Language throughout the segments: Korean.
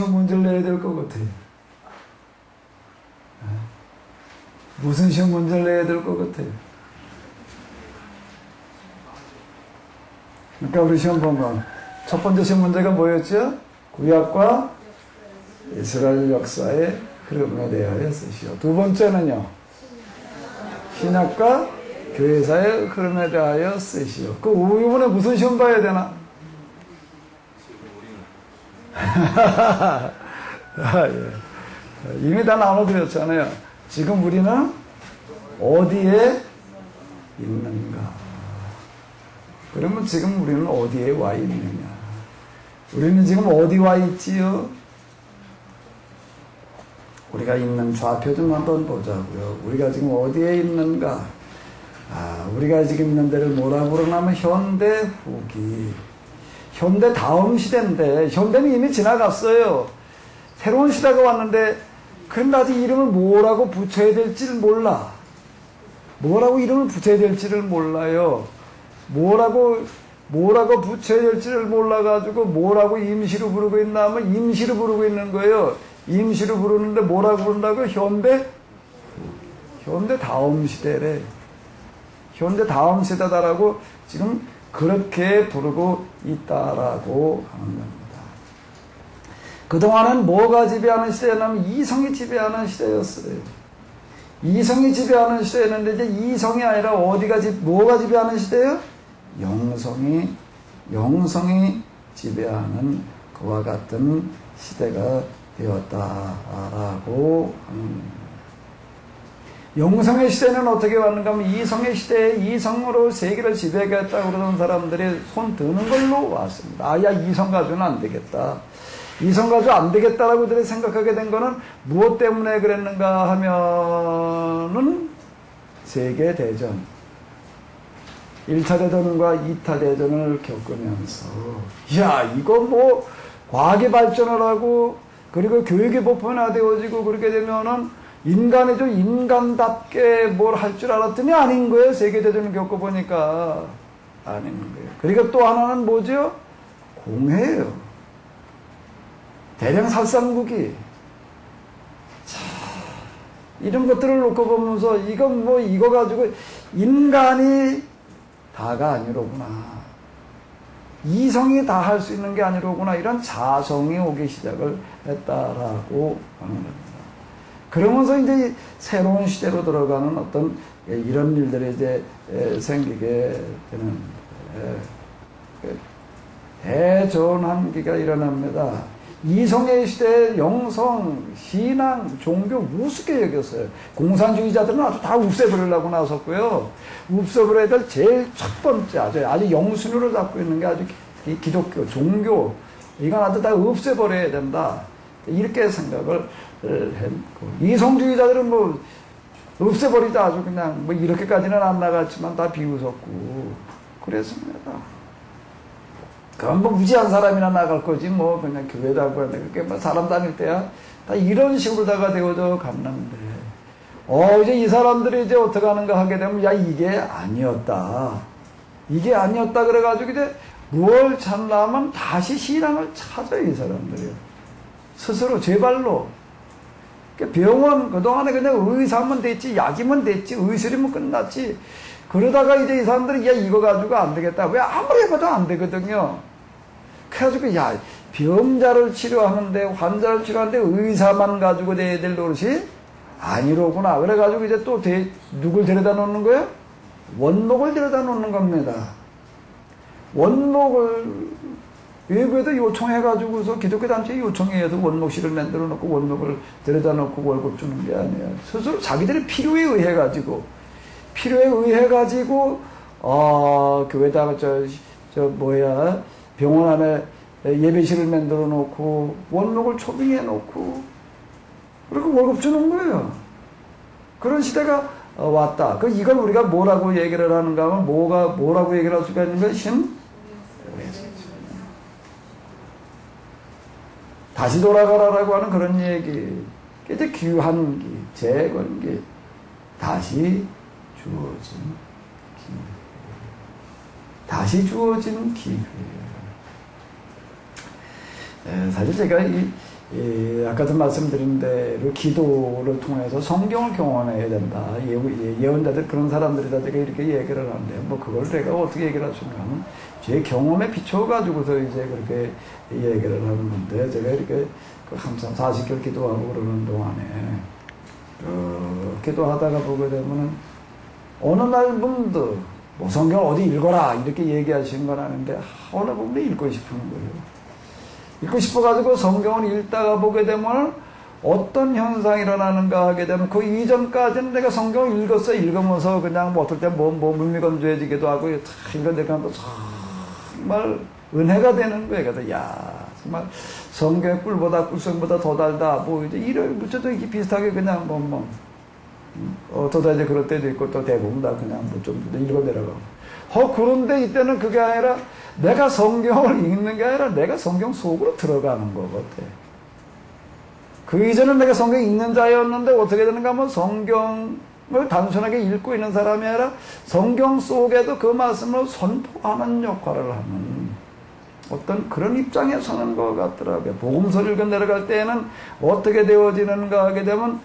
시험 문제를 내야 될 것 같아요? 무슨 시험 문제를 내야 될 것 같아요? 그러니까 우리 시험 보면 첫 번째 시험 문제가 뭐였죠? 구약과 이스라엘 역사의 흐름에 대하여 쓰시오. 두 번째는요, 신약과 교회사의 흐름에 대하여 쓰시오. 그 이번에 무슨 시험 봐야 되나? 예. 이미 다 나눠드렸잖아요. 지금 우리는 어디에 있는가? 그러면 지금 우리는 어디에 와 있느냐? 우리는 지금 어디 와 있지요? 우리가 있는 좌표 좀 한번 보자고요. 우리가 지금 어디에 있는가? 우리가 지금 있는 데를 뭐라 부르냐면 현대 후기. 현대 다음 시대인데, 현대는 이미 지나갔어요. 새로운 시대가 왔는데, 그런데 아직 이름을 뭐라고 붙여야 될지를 몰라. 뭐라고 이름을 붙여야 될지를 몰라요. 뭐라고 붙여야 될지를 몰라가지고, 뭐라고 임시로 부르고 있나 하면 임시로 부르고 있는 거예요. 임시로 부르는데 뭐라고 부른다고요? 현대 다음 시대래. 현대 다음 시대다라고 지금 그렇게 부르고 있다라고 하는 겁니다. 그동안은 뭐가 지배하는 시대였냐면 이성이 지배하는 시대였어요. 이성이 지배하는 시대였는데 이제 이성이 아니라 뭐가 지배하는 시대예요? 영성이 지배하는 그와 같은 시대가 되었다라고 하는 겁니다. 영성의 시대는 어떻게 왔는가 하면 이성의 시대에 이성으로 세계를 지배하겠다고 그러던 사람들이 손 드는 걸로 왔습니다. 이성 가지고는 안 되겠다. 이성 가지고 안 되겠다라고 들이 생각하게 된 거는 무엇 때문에 그랬는가 하면은 세계대전. 1차 대전과 2차 대전을 겪으면서 이거 뭐 과학이 발전을 하고 그리고 교육이 보편화되어지고 그렇게 되면은 인간이 좀 인간답게 뭘 할 줄 알았더니 아닌 거예요. 세계대전을 겪어보니까 아닌 거예요. 그리고 또 하나는 뭐죠? 공해예요. 대량 살상무기. 자, 이런 것들을 놓고 보면서 이거 가지고 인간이 다가 아니로구나. 이성이 다 할 수 있는 게 아니로구나. 이런 자성이 오기 시작을 했다라고 하는 겁니다. 그러면서 이제 새로운 시대로 들어가는 어떤 이런 일들이 이제 생기게 되는 대전환기가 일어납니다. 이성의 시대에 영성, 신앙, 종교 우습게 여겼어요. 공산주의자들은 아주 다 없애버리려고 나섰고요. 없애버려야 될 제일 첫 번째 아주 영순위로 잡고 있는 게 아주 기독교, 종교 이건 아주 다 없애버려야 된다. 이렇게 생각을 했고, 이성주의자들은 뭐 없애버리자 아주 그냥 뭐 이렇게까지는 안 나갔지만 다 비웃었고 그랬습니다. 그럼 뭐 무지한 사람이나 나갈 거지 뭐 그냥 교회도 하고 하는데 그렇게 뭐 사람 다닐 때야 다 이런 식으로다가 되어져 갔는데 이제 이 사람들이 이제 어떻게 하는가 하게 되면 이게 아니었다 그래가지고 이제 무엇을 찾나면 다시 신앙을 찾아요. 이 사람들이요. 스스로 제발로 병원 그동안에 그냥 의사면 됐지 약이면 됐지 의술이면 끝났지 그러다가 이제 이 사람들이 이거 가지고 안 되겠다. 왜 아무리 해봐도 안 되거든요. 그래가지고 병자를 치료하는데 환자를 치료하는데 의사만 가지고 돼야 될 노릇이 아니로구나. 그래가지고 이제 또 누굴 데려다 놓는 거예요? 원목을 데려다 놓는 겁니다. 원목을 외부에도 요청해가지고서 기독교 단체에 요청해서 원목실을 만들어 놓고 원목을 데려다 놓고 월급 주는 게 아니에요. 스스로 자기들의 필요에 의해 가지고 교회다가 병원 안에 예배실을 만들어 놓고 원목을 초빙해 놓고 그리고 월급 주는 거예요. 그런 시대가 왔다. 이걸 우리가 뭐라고 얘기를 하는가 하면 뭐라고 얘기를 할 수가 있는 거예요? 다시 돌아가라라고 하는 그런 얘기. 이제 귀환기, 재건기, 다시 주어진 기회. 다시 주어진 기회. 사실 제가 아까도 말씀드린 대로 기도를 통해서 성경을 경험해야 된다. 예언자들 그런 사람들이다 제가 이렇게 얘기를 하는데 뭐 그걸 내가 어떻게 얘기를 할 수 있는가 하면 제 경험에 비춰가지고서 이제 그렇게 얘기를 하는 건데 제가 이렇게 항상 40개월 기도하고 그러는 동안에 기도하다가 보게 되면은 어느 날 문득 뭐 성경 어디 읽어라 이렇게 얘기하시는 건 아닌데 어느 부분에 읽고 싶은 거예요. 읽고 싶어가지고 성경을 읽다가 보게 되면 어떤 현상이 일어나는가 하게 되면 그 이전까지는 내가 성경을 읽으면서 그냥 뭐 어떨 때 물미건조해지기도 하고 다 읽어내니까 정말 은혜가 되는 거예요. 그래서 야 정말 성경의 꿀보다 꿀성보다 더 달다 뭐 이제 이런 무엇도 이렇게 비슷하게 그냥 어떠다 이제 그럴 때도 있고 또 대부분 다 그냥 뭐 좀 읽어내려가고 그런데 이때는 그게 아니라 내가 성경을 읽는 게 아니라 내가 성경 속으로 들어가는 것 같아. 그 이전은 내가 성경 읽는 자였는데 어떻게 되는가 하면 성경을 단순하게 읽고 있는 사람이 아니라 성경 속에도 그 말씀을 선포하는 역할을 하는 어떤 그런 입장에 서는 것 같더라고요. 복음서를 읽어 내려갈 때에는 어떻게 되어지는가 하게 되면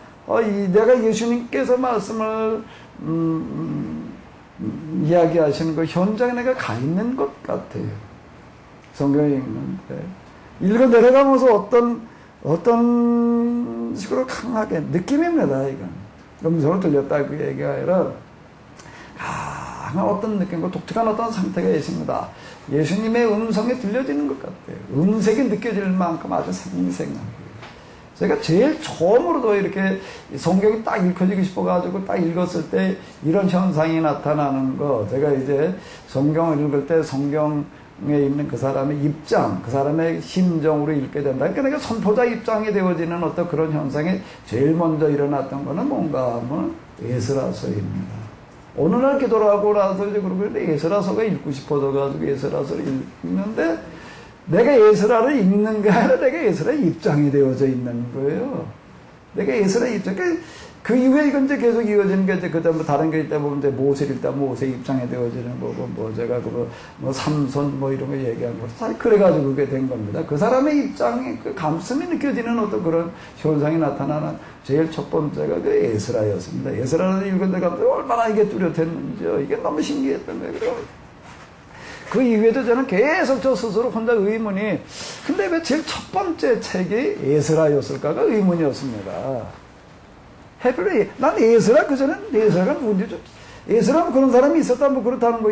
내가 예수님께서 말씀을 이야기하시는 그 현장에 내가 가 있는 것 같아요. 성경에 읽는데 읽어 내려가면서 어떤 식으로 강하게 느낌입니다. 이건 음성을 들렸다 그 얘기가 아니라 강한 어떤 느낌과 독특한 어떤 상태가 있습니다. 예수님의 음성이 들려지는 것 같아요. 음색이 느껴질 만큼 아주 생생한 제가 제일 처음으로도 이렇게 성경이 딱 읽혀지고 싶어가지고 딱 읽었을 때 이런 현상이 나타나는 거, 제가 이제 성경을 읽을 때 성경에 있는 그 사람의 입장, 그 사람의 심정으로 읽게 된다. 그러니까 내가 선포자 입장이 되어지는 어떤 그런 현상이 제일 먼저 일어났던 거는 뭔가 하면 에스라서입니다. 어느 날 기도를 하고 나서 이제 그러고 에스라서가 읽고 싶어져가지고 에스라서를 읽는데 내가 에스라를 읽는 게 아니라 내가 에스라의 입장이 되어져 있는 거예요. 내가 에스라의 입장. 그 이후에 이건 이제 계속 이어지는 게 이제 그다음에 다른 게 있다 보면 이제 모세를 읽다 모세 입장이 되어지는 거고 뭐 제가 뭐 삼손 뭐 이런 거 얘기한 거 사실 그래가지고 그게 된 겁니다. 그 사람의 입장이 그 감성이 느껴지는 어떤 그런 현상이 나타나는 제일 첫 번째가 그 에스라였습니다. 에스라를 읽은 데가 얼마나 이게 뚜렷했는지요. 이게 너무 신기했던 거예요. 그 이후에도 저는 계속 저 스스로 혼자 의문이, 근데 왜 제일 첫 번째 책이 에스라였을까가 의문이었습니다. 해필, 난 에스라, 그전엔 에스라가 누군지 에스라는 그런 사람이 있었다, 뭐 그렇다는 거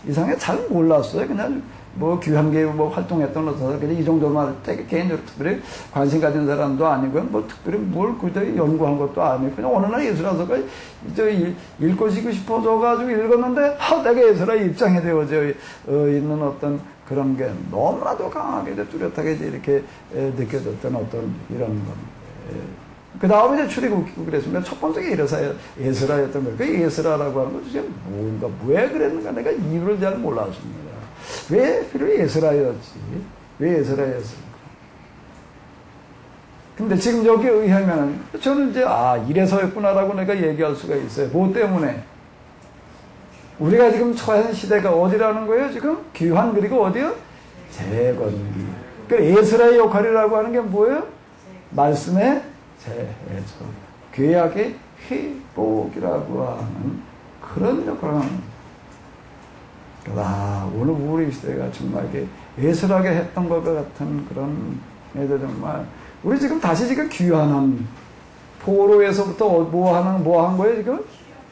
이상에 잘 몰랐어요. 그냥 뭐 규한계 뭐 활동했던 어떤 사람, 그냥 이 정도만 되게 개인적으로 특별히 관심 가진 사람도 아니고요. 뭐 특별히 뭘 그저 연구한 것도 아니고, 그냥 어느 날 에스라서가 읽고 싶어져가지고 읽었는데, 내가 에스라의 입장에 되어져 있는 어떤 그런 게 너무나도 강하게 뚜렷하게 이렇게 느껴졌던 어떤 이런 겁니다. 그 다음에 이제 출애굽기고 그랬습니다. 첫 번째가 에스라였던 거예요. 그 에스라라고 하는 것도 뭔가, 왜 그랬는가 내가 이유를 잘 몰랐습니다. 왜 에스라였지? 왜 에스라였을까? 근데 지금 여기에 의하면 저는 이제 이래서였구나라고 내가 얘기할 수가 있어요. 뭐 때문에? 우리가 지금 처한 시대가 어디라는 거예요? 지금 귀환, 그리고 어디요? 재건기. 그 에스라의 역할이라고 하는 게 뭐예요? 말씀의 재해석. 죄악의 회복이라고 하는 그런 역할을 하는 거예요. 오늘 우리 시대가 정말 예술하게 했던 것 같은 그런 애들 정말 우리 지금 다시 귀환한 포로에서부터 뭐 한 거예요 지금?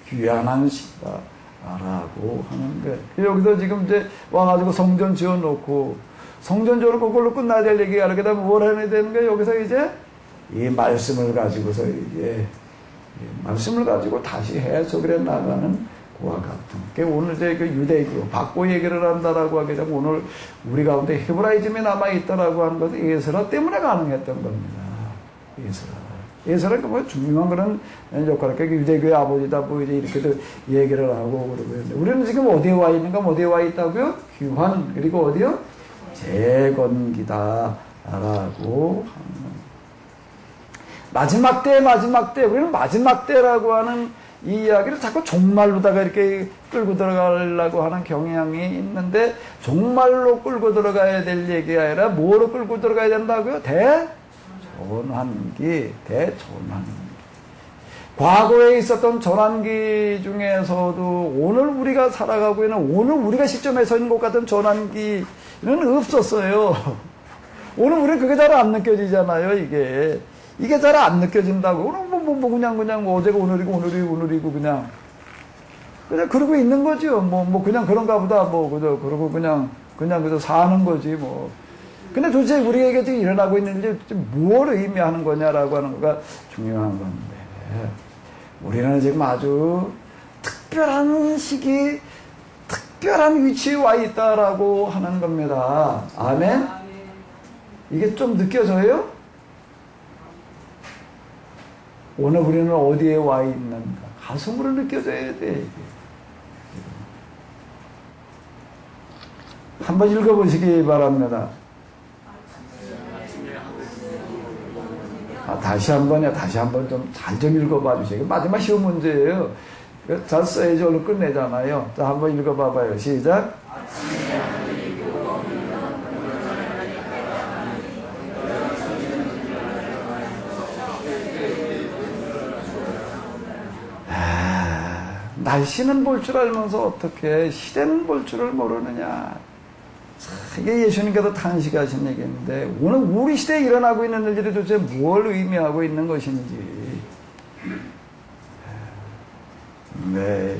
귀환한 시다라고 하는 거예요. 여기서 지금 이제 와가지고 성전 지어놓고 그걸로 끝나야 될 얘기가 이렇게 되면 뭘 해야 되는 거예요? 여기서 이제 이 말씀을 가지고서 이제 말씀을 가지고 다시 해석을 해 나가는 그와 같은. 오늘 이제 그 유대교, 바꿔 얘기를 한다라고 하게 되면 오늘 우리 가운데 헤브라이즘이 남아있다라고 하는 것은 에스라 때문에 가능했던 겁니다. 에스라가 뭐 중요한 그런 역할을, 유대교의 아버지다, 뭐 이제 이렇게도 얘기를 하고 그러고 있는데, 우리는 지금 어디에 와 있는가, 어디에 와 있다고요? 귀환, 그리고 어디요? 재건기다라고 하는. 마지막 때, 우리는 마지막 때라고 하는 이 이야기를 자꾸 종말로다가 이렇게 끌고 들어가려고 하는 경향이 있는데, 종말로 끌고 들어가야 될 얘기가 아니라 뭐로 끌고 들어가야 된다고요? 전환기, 대전환기. 과거에 있었던 전환기 중에서도 오늘 우리가 살아가고 있는, 오늘 우리가 시점에 서 있는 것 같은 전환기는 없었어요. 오늘 우리는 그게 잘 안 느껴지잖아요, 이게. 이게 잘 안 느껴진다고. 오늘 그냥 어제가 오늘이고 그냥 그러고 있는 거죠. 그냥 그런가 보다. 그러고 그냥 그저 사는 거지, 뭐. 근데 도대체 우리에게 지금 일어나고 있는 일이 뭘 의미하는 거냐라고 하는 거가 중요한 건데. 우리는 지금 아주 특별한 시기, 특별한 위치에 와 있다라고 하는 겁니다. 아멘? 이게 좀 느껴져요? 오늘 우리는 어디에 와 있는가? 가슴으로 느껴져야 돼, 이게. 한번 읽어보시기 바랍니다. 다시 한번 좀 잘 좀 읽어봐 주세요. 마지막 쉬운 문제예요. 잘 써야지 오늘 끝내잖아요. 자, 한번 읽어봐봐요. 시작. 날씨는 볼 줄 알면서 어떻게 시대는 볼 줄을 모르느냐. 이게 예수님께서 탄식하신 얘기인데, 오늘 우리 시대에 일어나고 있는 일들이 도대체 뭘 의미하고 있는 것인지. 네,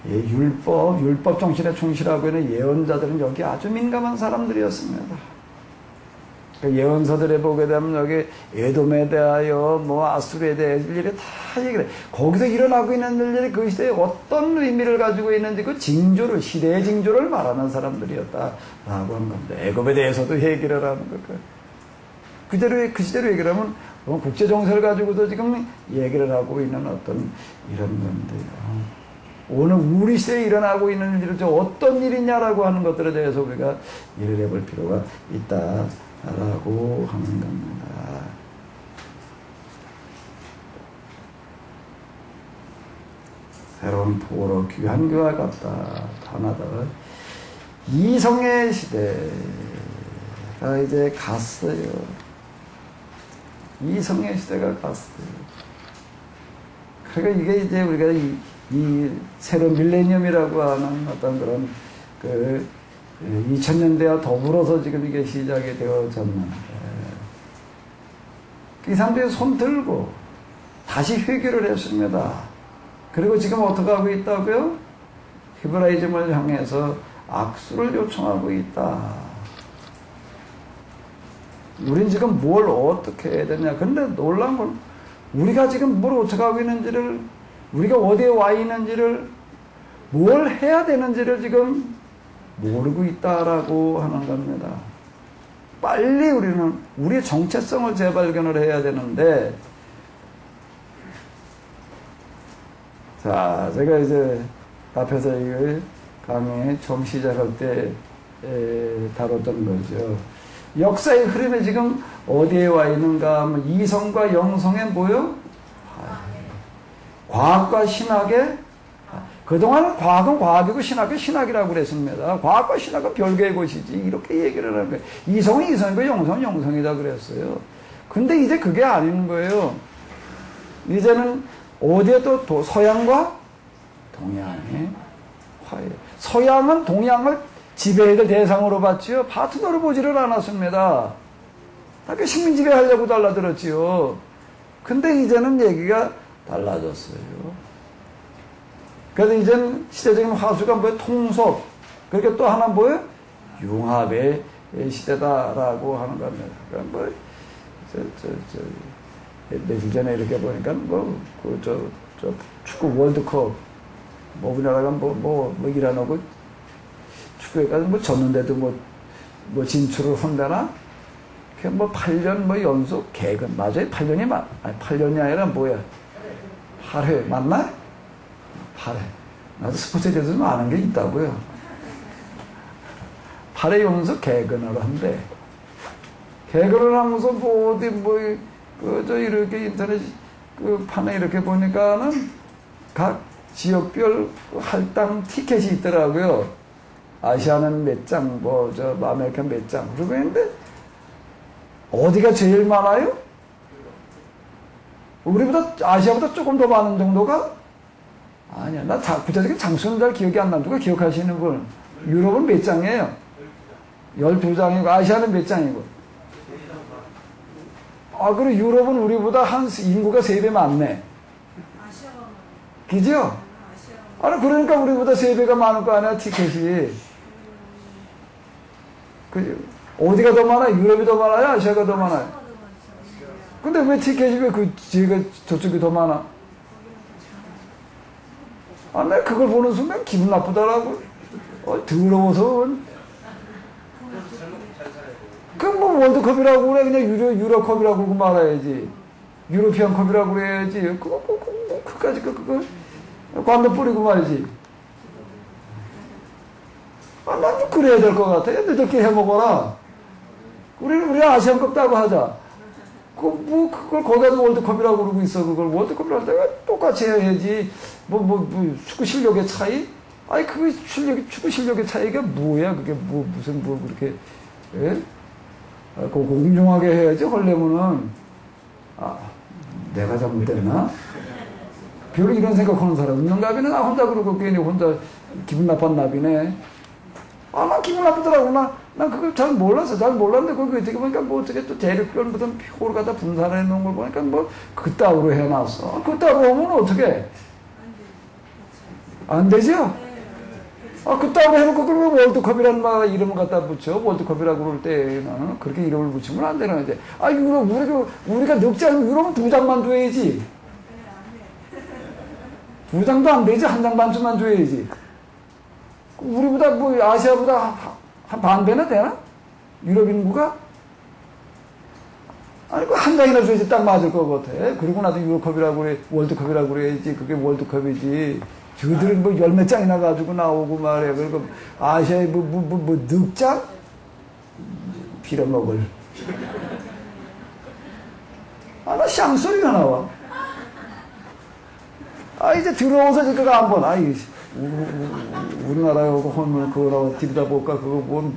율법 정신에 충실하고 있는 예언자들은 여기 아주 민감한 사람들이었습니다. 그 예언서들에 보게 되면 여기 에돔에 대하여 아수르에 대해 일일이 다 얘기를 해. 거기서 일어나고 있는 일들이 그 시대에 어떤 의미를 가지고 있는지 그 징조를, 시대의 징조를 말하는 사람들이었다라고 하는 겁니다. 애굽에 대해서도 얘기를 하는 거니까. 그 시대로 얘기를 하면 국제 정세를 가지고도 지금 얘기를 하고 있는 어떤 이런 건데요. 오늘 우리 시대에 일어나고 있는 일이 어떤 일이냐라고 하는 것들에 대해서 우리가 일을 해볼 필요가 있다. 라고 하는 겁니다. 새로운 포로 귀한 교와 같다. 하나더 이성의 시대가 이제 갔어요. 이성의 시대가 갔어요. 그러니까 이게 이제 우리가 이 새로운 밀레니엄이라고 하는 어떤 그런 2000년대와 더불어서 지금 이게 시작이 되어졌는데, 이 사람들이 손 들고 다시 회개를 했습니다. 그리고 지금 어떻게 하고 있다고요? 히브라이즘을 향해서 악수를 요청하고 있다. 우린 지금 뭘 어떻게 해야 되냐. 근데 놀라운 건 우리가 지금 뭘 어떻게 하고 있는지를, 우리가 어디에 와 있는지를, 뭘 해야 되는지를 지금 모르고 있다라고 하는 겁니다. 빨리 우리는 우리의 정체성을 재발견을 해야 되는데, 자, 제가 이제 앞에서 이 강의 처음 시작할 때 다뤘던 거죠. 역사의 흐름이 지금 어디에 와 있는가 하면 이성과 영성의 뭐요? 과학과 신학의, 그동안 과학은 과학이고 신학은 신학이라고 그랬습니다. 과학과 신학은 별개의 것이지, 이렇게 얘기를 하는 거예요. 이성은 이성이고 영성은 영성이다 그랬어요. 근데 이제 그게 아닌 거예요. 이제는 어디에 또 서양과 동양의 화해. 서양은 동양을 지배해야 될 대상으로 봤지요. 파트너로 보지를 않았습니다. 그 식민 지배하려고 달라들었지요. 근데 이제는 얘기가 달라졌어요. 그래서 이제는 시대적인 화수가 뭐예요? 통섭. 그렇게 또 하나 뭐예요? 융합의 시대다라고 하는 겁니다. 그러니까 며칠 전에 이렇게 보니까 축구 월드컵 우리나라가 이라놓고 축구에 가서 졌는데도 진출을 한다나? 8년 연속 개근. 맞아요? 8년이 8년이 아니라 뭐야? 8회. 맞나? 8회. 나도 스포츠에 대해서 좀 아는 게 있다고요. 8회 연속 개근을 한대. 개근을 하면서 이렇게 인터넷 판에 이렇게 보니까는 각 지역별 할당 티켓이 있더라고요. 아시아는 몇 장, 아메리카 몇 장. 그러고 있는데, 어디가 제일 많아요? 우리보다, 아시아보다 조금 더 많은 정도가? 아니야. 나 구체적인 장수는 잘 기억이 안 나. 누가 기억하시는 분? 유럽은 몇 장이에요? 12장이고, 아시아는 몇 장이고? 아, 그리고 유럽은 우리보다 인구가 3배 많네. 그죠? 아니, 그러니까 우리보다 3배가 많을 거 아니야, 티켓이. 어디가 더 많아요? 유럽이 더 많아요? 아시아가 더 많아요? 근데 왜 티켓이 저쪽이 더 많아? 아, 내가 그걸 보는 순간 기분 나쁘더라고. 더러워서. 그럼 뭐 월드컵이라고 그래. 그냥 유로컵이라고 그러고 말아야지. 유로피안 컵이라고 그래야지. 그까지 그거 관도 뿌리고 말이지. 아, 난 좀 그래야 될 것 같아. 너희들끼리 해먹어라. 우리 아시안컵 따고 하자. 그걸 거기서 월드컵이라고 그러고 있어. 그걸 월드컵이라고 할 때 똑같이 해야지. 축구 실력의 차이? 아니, 축구 실력의 차이가 뭐야? 그게 무슨 그렇게, 예? 공정하게 해야지, 하려면은. 아, 내가 잘못됐나? 별로 이런 생각하는 사람 없는가? 나 혼자 그러고 괜히 혼자 기분 나쁜 나비네. 아, 난 기분 나쁘더라고. 난 그걸 잘 몰랐어. 잘 몰랐는데, 거기 어떻게 보니까 어떻게 또 대륙별 무슨 표를 갖다 분산해 놓은 걸 보니까 그따구로 해놨어. 그따구로 하면 어떻게? 안 되죠? 아, 그따구로 해놓고, 그러면 월드컵이라는 말 이름을 갖다 붙여. 월드컵이라고 그럴 때는 그렇게 이름을 붙이면 안 되는 거지. 아, 우리가 넉장, 유럽은 2장만 줘야지. 2장도 안 되지. 1장 반쯤만 줘야지. 우리보다 아시아보다 한 반배나 되나? 유럽 인구가? 아니, 한 장이나 줘야지 딱 맞을 것 같아. 그리고 나도 유로컵이라고 그래, 월드컵이라고 그래야지. 그게 월드컵이지. 저들은 열 몇 장이나 가지고 나오고 말해. 그리고 아시아에 넉 장? 빌어먹을. 아, 나 쌍소리가 나와. 아, 이제 들어오서 그거 안 봐. 아이, 우리나라에 오고 하면 그거라고 들여다볼까? 그거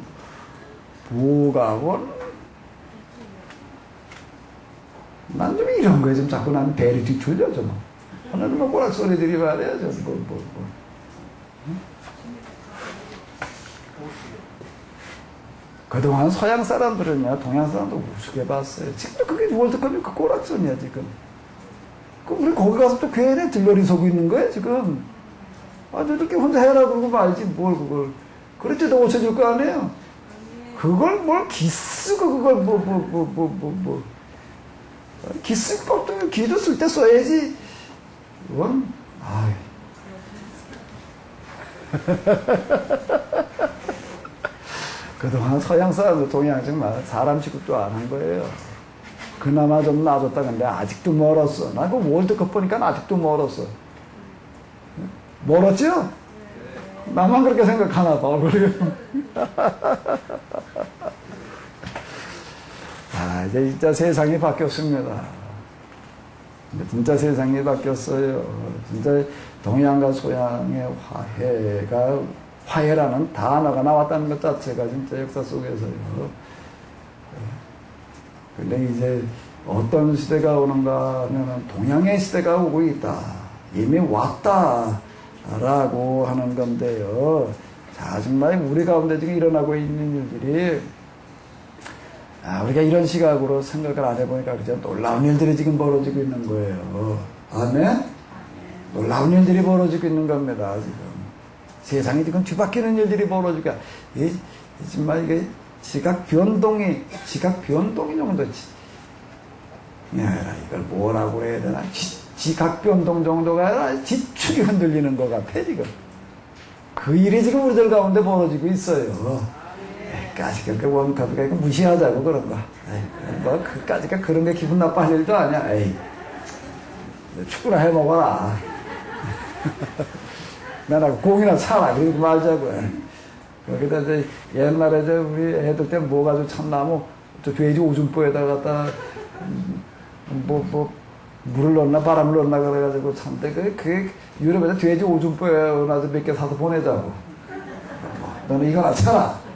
뭐가, 난 좀 이런 거에 좀 자꾸 나는 배를 뒤출려, 좀. 하나는 꼬락소리들이 말이야, 좀, 응? 그동안 서양 사람들은요, 동양 사람도 우습게 봤어요. 지금도 그게 월드컵이 그 꼬락선이야, 지금. 우리 거기 가서 또 괜히 들러리 서고 있는 거야, 지금. 아, 너희들끼리 혼자 해라 그러고 말지, 그걸. 그랬지, 너 고쳐줄 거 아니에요? 그걸 기쓰고, 그걸 기쓸 것도, 기도 쓸 때 써야지. 이건, 아이. 그동안 서양 사람들, 동양 정말 사람 취급도 안 한 거예요. 그나마 좀 나아졌다. 근데 아직도 멀었어. 나 그 월드컵 보니까 아직도 멀었어. 멀었죠? 나만 그렇게 생각하나 봐. 아, 이제 진짜 세상이 바뀌었습니다. 진짜 세상이 바뀌었어요. 진짜 동양과 소양의 화해라는 단어가 나왔다는 것 자체가 진짜 역사 속에서요. 근데 이제 어떤 시대가 오는가 하면 동양의 시대가 오고 있다. 이미 왔다. 라고 하는 건데요. 자, 정말 우리 가운데 지금 일어나고 있는 일들이, 우리가 이런 시각으로 생각을 안 해보니까 그죠? 놀라운 일들이 지금 벌어지고 있는 거예요. 아멘? 놀라운 일들이 벌어지고 있는 겁니다, 지금. 세상이 지금 뒤바뀌는 일들이 벌어지고, 정말 이게 지각 변동이 정도지. 야, 이걸 뭐라고 해야 되나? 지각 변동 정도가 아니라 지축이 흔들리는 것 같아, 지금. 그 일이 지금 우리들 가운데 벌어지고 있어요. 까짓 그 원컵이가 무시하자고 그런 거. 그까짓 그런 게 기분 나빠할 일도 아니야. 에이, 축구나 해먹어라. 나라고 공이나 차라. 그러지 말자고. 거기다 이제 옛날에 우리 애들 때 뭐 가지고 참나무, 돼지 오줌보에다 갖다, 물을 넣나 바람을 넣나 그래가지고 참때 그게 유럽에서 돼지 오줌보에 나서 몇 개 사서 보내자고. 너는 이거 놔쳐라.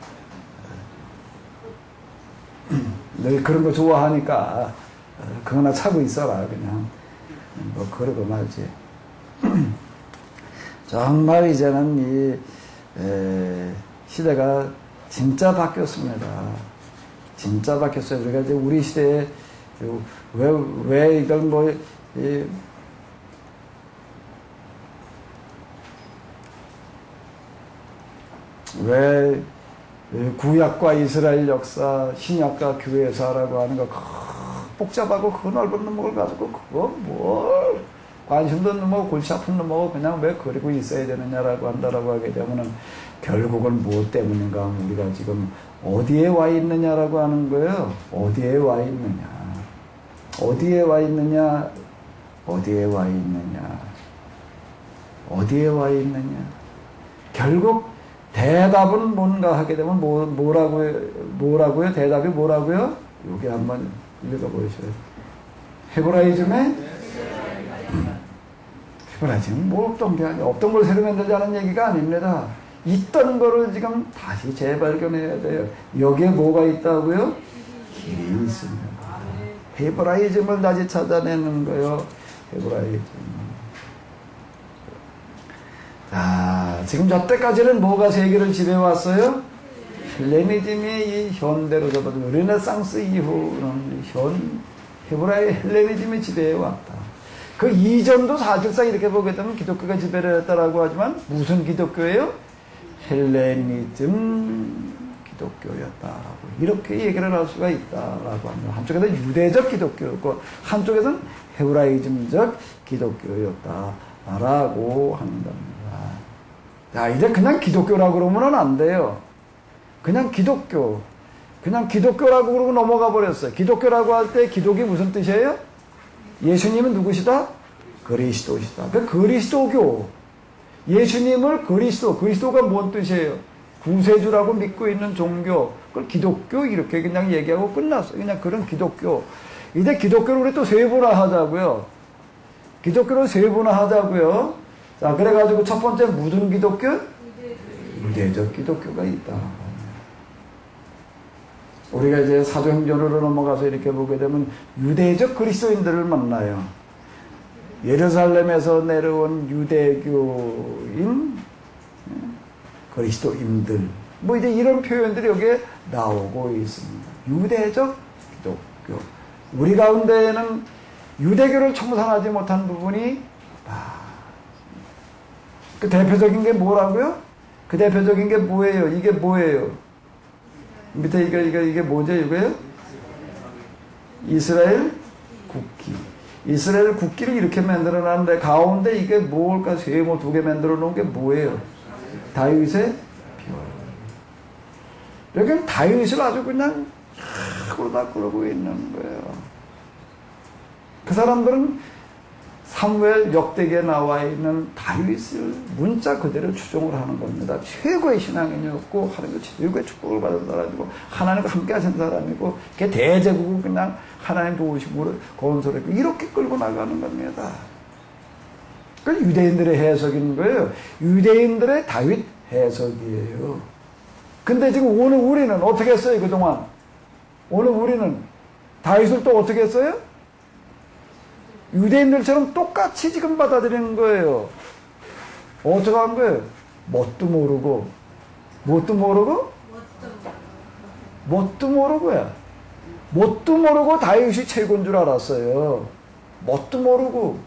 너희 그런 거 좋아하니까 그거나 차고 있어라 그냥. 뭐 그러고 말지. 정말 이제는 이 시대가 진짜 바뀌었어요. 그러니까 이제 우리 시대에 왜 이걸 뭐 왜 구약과 이스라엘 역사, 신약과 교회사라고 하는 거 복잡하고 그 넓은 놈목을 가지고 그거 뭘 관심도 없는 놈하고 골치 아픈 놈하고 그냥 왜 그리고 있어야 되느냐라고 한다라고 하게 되면은 결국은 무엇 때문인가 우리가 지금 어디에 와 있느냐라고 하는 거예요. 어디에 와 있느냐. 어디에 와 있느냐. 어디에 와 있느냐. 어디에 와 있느냐. 결국 대답은 뭔가 하게 되면 뭐라고요? 대답이 뭐라고요? 여기 한번 읽어보셔요. 헤브라이즘에 헤브라이즘은 뭐 없던 게 아니에요. 없던 걸 새로 만들자는 얘기가 아닙니다. 있던 거를 지금 다시 재발견해야 돼요. 여기에 뭐가 있다고요? 길이 있습니다. 헤브라이즘을 다시 찾아내는 거예요. 헤브라이즘. 자, 지금 저때까지는 뭐가 세계를 지배해왔어요? 헬레니즘이 이 현대로 접어든 르네상스 이후는 헤브라이 헬레니즘이 지배해왔다. 그 이전도 사실상 이렇게 보게 되면 기독교가 지배를 했다라고 하지만 무슨 기독교예요? 헬레니즘 기독교였다라고 이렇게 얘기를 할 수가 있다라고 합니다. 한쪽에서는 유대적 기독교였고 한쪽에서는 헤브라이즘적 기독교였다라고 한답니다. 자, 이제 그냥 기독교라고 그러면 안 돼요. 그냥 기독교라고 그러고 넘어가 버렸어요. 기독교라고 할 때 기독이 무슨 뜻이에요? 예수님은 누구시다? 그리스도시다. 그 그리스도교. 예수님을 그리스도가 뭔 뜻이에요? 구세주라고 믿고 있는 종교. 그걸 기독교 이렇게 그냥 얘기하고 끝났어요. 그냥 그런 기독교. 이제 기독교를 우리 또 세분화하자고요. 자, 그래가지고 첫 번째 무슨 기독교? 유대적 기독교가 있다. 우리가 이제 사도행전으로 넘어가서 이렇게 보게 되면 유대적 그리스도인들을 만나요. 예루살렘에서 내려온 유대교인 그리스도인들. 뭐 이제 이런 표현들이 여기에 나오고 있습니다. 유대적 기독교. 우리 가운데에는 유대교를 청산하지 못한 부분이 그 대표적인 게 뭐라고요? 그 대표적인 게 뭐예요? 이게 뭐예요? 밑에 이게 뭐죠? 이거요? 이스라엘 국기. 이스라엘 국기를 이렇게 만들어 놨는데 가운데 이게 뭘까? 세모 2개 만들어 놓은 게 뭐예요? 다윗의 별. 여기는 다윗을 아주 그냥 그러다 그러고 있는 거예요. 그 사람들은 사무엘 역대기에 나와 있는 다윗을 문자 그대로 추종을 하는 겁니다. 최고의 신앙인이었고 하나님의 최고의 축복을 받은 사람이고 하나님과 함께 하신 사람이고 걔 대제국을 그냥 하나님 도우심으로 건설했고 이렇게 끌고 나가는 겁니다. 그 유대인들의 해석인 거예요. 유대인들의 다윗 해석이에요. 근데 지금 오늘 우리는 어떻게 했어요? 그동안 오늘 우리는 다윗을 또 어떻게 했어요? 유대인들처럼 똑같이 지금 받아들이는 거예요. 어떻게 한 거예요? 뭣도 모르고야. 뭣도 모르고 다윗이 최고인 줄 알았어요. 뭣도 모르고.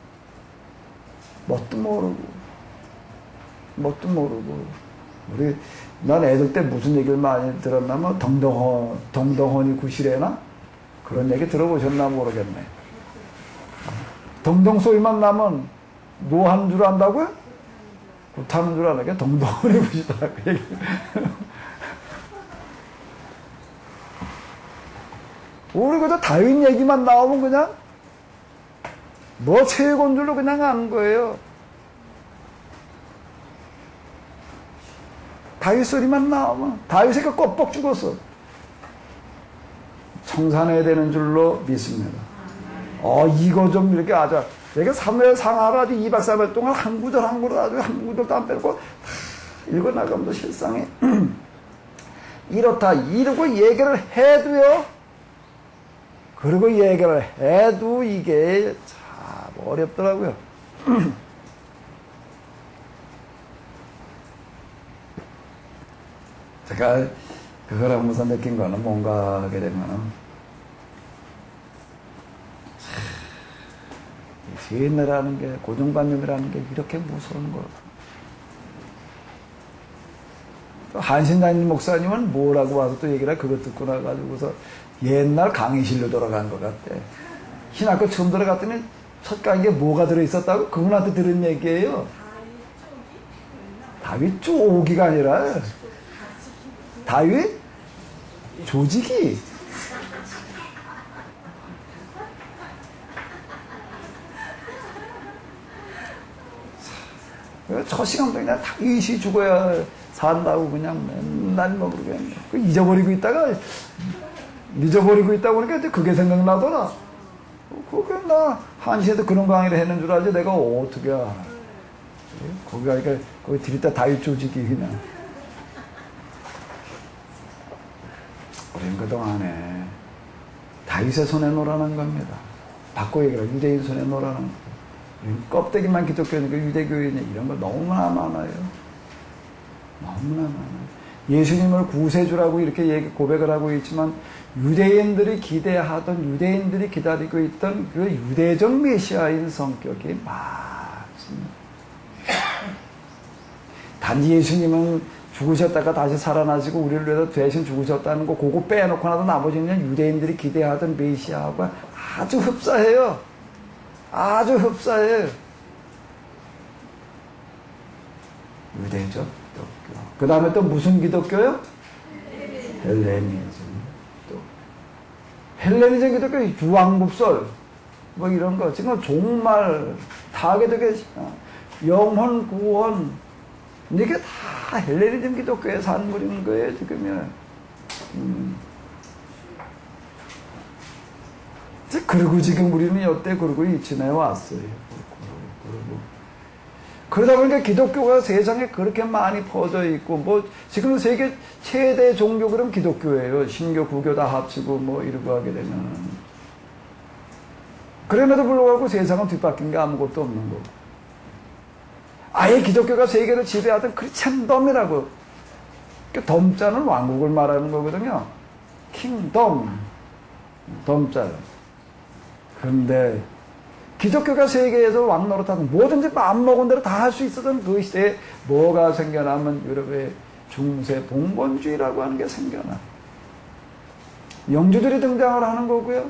난 애들 때 무슨 얘기를 많이 들었냐면 덩덩헌이 구실해나? 그런 얘기 들어보셨나 모르겠네. 덩덩 소리만 나면 뭐 하는 줄 안다고요? 굿하는 줄 아는 게 덩덩헌이 구시다. 그 얘기. 우리 그저 다윗 얘기만 나오면 그냥 뭐 최고인 줄로 그냥 아는 거예요. 다윗 소리만 나오면 다윗이가 껍벅 죽었어. 청산해야 되는 줄로 믿습니다. 이거 좀 이렇게 아주 내가 사무엘 상하로 아주 2박 3일 동안 한 구절 아주 한 구절도 안 빼고 다 읽어나가면서 실상에 이렇다 이러고 얘기를 해도요. 그리고 얘기를 해도 이게 참 어렵더라고요. 제가 그걸 하면서 느낀 거는 뭔가 하게 되면은 시인이라는 게, 고정관념이라는 게 이렇게 무서운 거. 한신다님 목사님은 뭐라고 와서 또 얘기를 해. 그거 듣고 나가지고서 옛날 강의실로 돌아간 것 같대. 신학교 처음 들어갔더니 첫 강의에 뭐가 들어있었다고? 그분한테 들은 얘기예요. 다윗 쪼기가 아니라 다윗 조직이. 저 시간도 그냥 다윗이 죽어야 산다고 그냥 맨날 뭐 그러겠네. 잊어버리고 있다가 보니까 그게 생각나더라. 그게 나 한시에도 그런 강의를 했는 줄 알지 내가 어떻게 알아. 거기 가니까 거기 들이다 다윗 조직이 그냥. 우리는 그동안에 다윗의 손에 놀아난 겁니다. 바꿔 얘기하라. 유대인 손에 놀아난 겁니다. 껍데기만 기독교니까 유대교인이 이런 거 너무나 많아요. 너무나 많아요. 예수님을 구세주라고 이렇게 고백을 하고 있지만 유대인들이 기대하던, 유대인들이 기다리고 있던 그 유대적 메시아인 성격이 많습니다. 단지 예수님은 죽으셨다가 다시 살아나시고 우리를 위해서 대신 죽으셨다는 거 그거 빼놓고 나도 나머지는 유대인들이 기대하던 메시아가 아주 흡사해요. 아주 흡사해요. 유대적 기독교. 그 다음에 또 무슨 기독교요? 헬레니즘. 또 헬레니즘 기독교, 유황국설 뭐 이런 거 지금 종말 다 하게 되겠습니다. 영혼 구원 이게 다 헬레니즘 기독교의 산물인 거예요 지금은. 그리고 지금 우리는 여태 그러고 지내 왔어요. 그러다 보니까 기독교가 세상에 그렇게 많이 퍼져 있고, 뭐, 지금 세계 최대 종교 그럼 기독교예요. 신교, 구교 다 합치고 뭐 이러고 하게 되면. 그럼에도 불구하고 세상은 뒷바뀐 게 아무것도 없는 거고. 아예 기독교가 세계를 지배하던 크리스천덤이라고. 그 덤자는 왕국을 말하는 거거든요. 킹덤. 덤자. 그런데 기독교가 세계에서 왕 노릇하고 뭐든지 마음먹은 대로 다 할 수 있었던 그 시대에 뭐가 생겨나면 유럽의 중세 봉건주의라고 하는 게 생겨나. 영주들이 등장을 하는 거고요.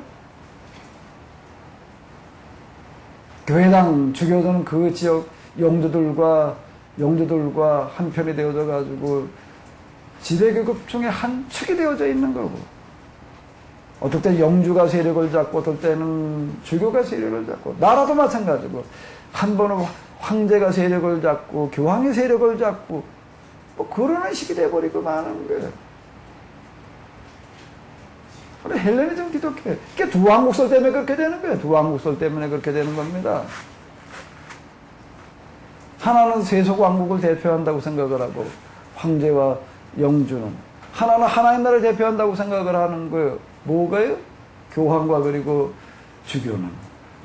교회당 주교들은 그 지역 영주들과 한편이 되어져 가지고 지배계급 중에 한 축이 되어져 있는 거고. 어떨 때 영주가 세력을 잡고 어떨 때는 주교가 세력을 잡고 나라도 마찬가지고 한 번은 황제가 세력을 잡고 교황이 세력을 잡고 뭐 그러는 식이 돼버리고 마는 거예요. 그래 헬레니즘 기독교 그게 두왕국설 때문에 그렇게 되는 거예요. 두왕국설 때문에 그렇게 되는 겁니다. 하나는 세속 왕국을 대표한다고 생각을 하고 황제와 영주는 하나는 하나의 나라를 대표한다고 생각을 하는 거예요. 뭐가요? 교황과 그리고 주교는.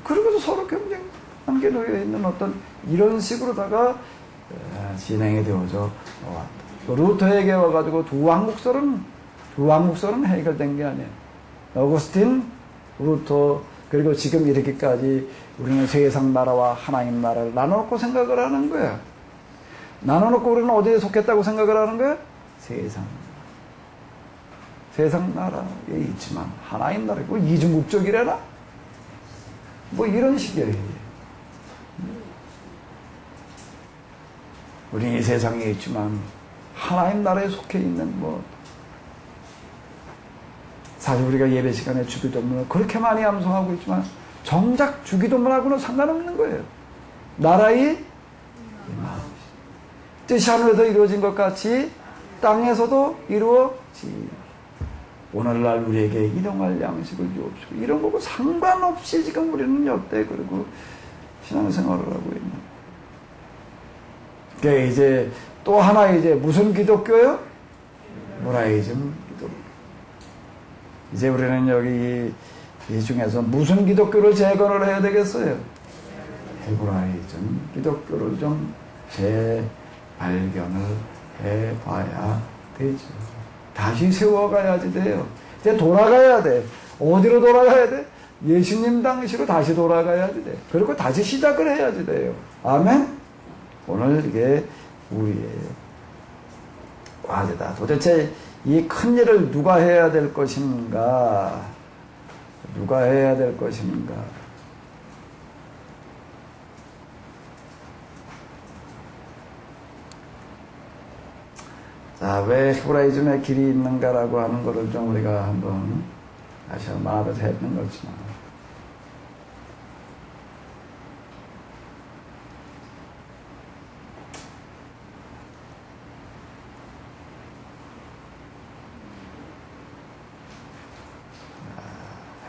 그리고도 서로 경쟁 관계 놓여 있는 어떤 이런 식으로다가 진행이 되어져 왔다. 루터에게 와가지고 두왕국설은 해결된 게 아니에요. 어거스틴, 루터, 그리고 지금 이렇게까지 우리는 세상 나라와 하나님 나라를 나눠놓고 생각을 하는 거야. 나눠놓고 우리는 어디에 속했다고 생각을 하는 거야? 세상 나라에 있지만 하나님 나라고 이중국적이래나? 뭐 이런 식이에요. 우리는 이 세상에 있지만 하나님 나라에 속해 있는 뭐 사실 우리가 예배 시간에 주기도문을 그렇게 많이 암송하고 있지만 정작 주기도문하고는 상관없는 거예요. 나라의 뜻이 하늘에서 이루어진 것 같이 땅에서도 이루어지. 오늘날 우리에게 일용할 양식을 주옵시고 이런 거고 상관없이 지금 우리는 여태 그리고 신앙생활을 하고 있는. 그러니까 이제 또 하나 이제 무슨 기독교요? 모라이즘 기독교. 이제 우리는 여기 이 중에서 무슨 기독교를 재건을 해야 되겠어요? 헤브라이즘, 기독교를 좀 재발견을 해봐야 되죠. 다시 세워가야지 돼요. 이제 돌아가야 돼. 어디로 돌아가야 돼? 예수님 당시로 다시 돌아가야지 돼. 그리고 다시 시작을 해야지 돼요. 아멘? 오늘 이게 우리의 과제다. 도대체 이 큰 일을 누가 해야 될 것인가? 누가 해야 될 것인가? 자, 왜 헤브라이즘의 길이 있는가라고 하는 것을 좀 우리가 한번 다시 한번 말을 했는 거지만,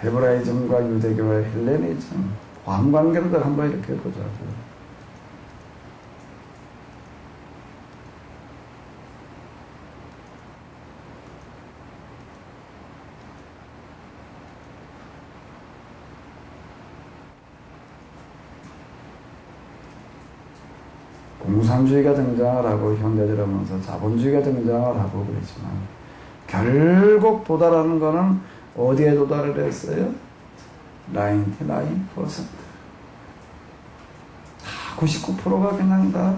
헤브라이즘과 유대교의 헬레니즘, 관관계를 한번 이렇게 보자고요. 공산주의가 등장을 하고 현대적이면서 자본주의가 등장을 하고 그랬지만 결국 도달하는 거는 어디에 도달을 했어요? 99%. 99%가 그냥 다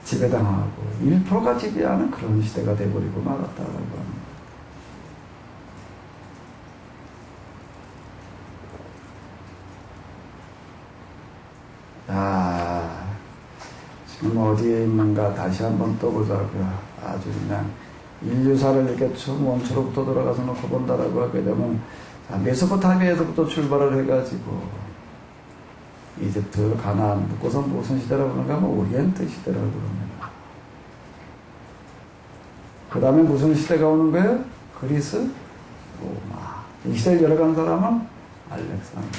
지배당하고 1%가 지배하는 그런 시대가 돼버리고 말았다라고 합니다. 지금 어디에 있는가 다시 한번 떠보자고요. 아주 그냥 인류사를 이렇게 처음 원초로부터 돌아가서 놓고 본다라고 하게 되면 메소포타미아에서부터 출발을 해가지고 이집트, 가나안, 묶어서 무슨 시대라고 그러는가 하면 오리엔트 시대라고 그럽니다. 그 다음에 무슨 시대가 오는 거예요? 그리스, 로마. 이 시대를 열어간 사람은 알렉산더.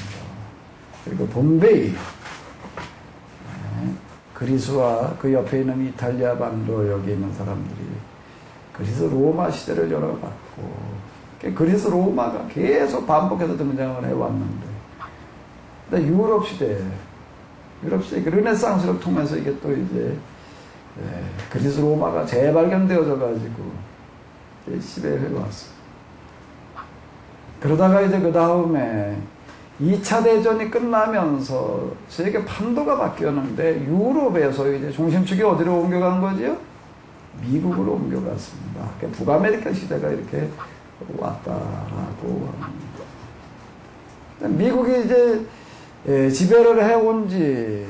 그리고 bombe이. 그리스와 그 옆에 있는 이탈리아 반도 여기 있는 사람들이 그리스 로마 시대를 열어봤고, 그리스 로마가 계속 반복해서 등장을 해왔는데, 근데 유럽 시대 그 르네상스를 통해서 이게 또 이제 그리스 로마가 재발견되어져 가지고 지배해왔어. 그러다가 이제 그 다음에 2차 대전이 끝나면서 세계 판도가 바뀌었는데 유럽에서 이제 중심축이 어디로 옮겨간 거지요? 미국으로 옮겨갔습니다. 그러니까 북아메리카 시대가 이렇게 왔다라고 합니다. 미국이 이제 지배를 해온 지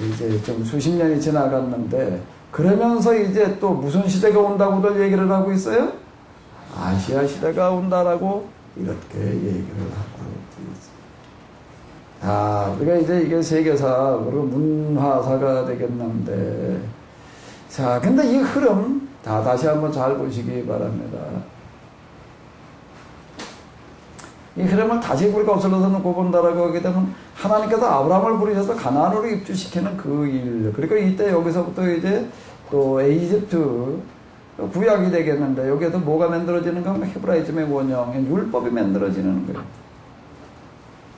이제 좀 수십 년이 지나갔는데, 그러면서 이제 또 무슨 시대가 온다고들 얘기를 하고 있어요? 아시아 시대가 온다라고 이렇게 얘기를 하고 있습니다. 자, 우리가 이제 이게 세계사, 그리고 문화사가 되겠는데, 자, 근데 이 흐름, 다시 한번 잘 보시기 바랍니다. 이 흐름을 다시 우리가 거슬러서 놓고 본다라고 하게 되면, 하나님께서 아브라함을 부르셔서 가나안으로 입주시키는 그 일, 그리고 이때 여기서부터 이제 또 이집트 구약이 되겠는데, 여기에서 뭐가 만들어지는가 하면 헤브라이즘의 원형, 율법이 만들어지는 거예요.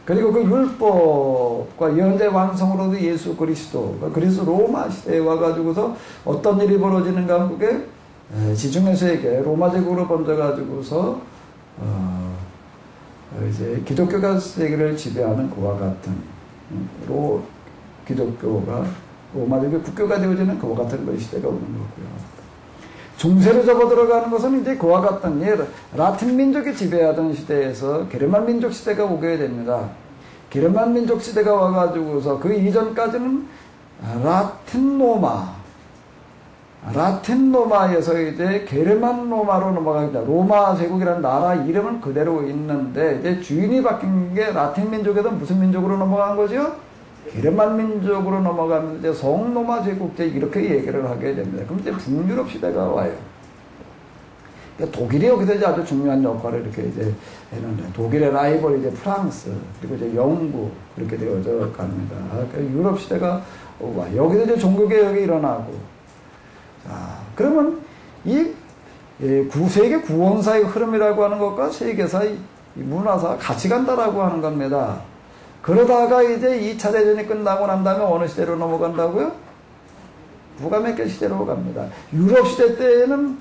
그리고 그 율법과 현재 완성으로도 예수 그리스도, 그리스 로마 시대에 와가지고서 어떤 일이 벌어지는가 하면 그게 지중해 세계, 로마 제국으로 번져가지고서 이제 기독교가 세계를 지배하는 그와 같은, 기독교가 로마 제국의 국교가 되어지는 그와 같은 그 시대가 오는 거고요. 중세로 접어들어가는 것은 이제 그와 같은 라틴 민족이 지배하던 시대에서 게르만 민족 시대가 오게 됩니다. 게르만 민족 시대가 와가지고서 그 이전까지는 라틴 로마에서 이제 게르만 로마로 넘어갑니다. 로마 제국이라는 나라 이름은 그대로 있는데, 이제 주인이 바뀐 게 라틴 민족에서 무슨 민족으로 넘어간 거죠? 게르만 민족으로 넘어가면서 이제 성로마 제국제 이렇게 얘기를 하게 됩니다. 그럼 이제 북유럽 시대가 와요. 그러니까 독일이 여기서 이제 아주 중요한 역할을 이렇게 이제 했는데, 독일의 라이벌이 이제 프랑스, 그리고 이제 영국, 그렇게 되어져 갑니다. 그러니까 유럽 시대가 와요. 여기서 이제 종교개혁이 일어나고, 자, 그러면 이 세계 구원사의 흐름이라고 하는 것과 세계사, 이 문화사가 같이 간다라고 하는 겁니다. 그러다가 이제 2차 대전이 끝나고 난 다음에 어느 시대로 넘어간다고요? 북아메리카 시대로 갑니다. 유럽 시대 때에는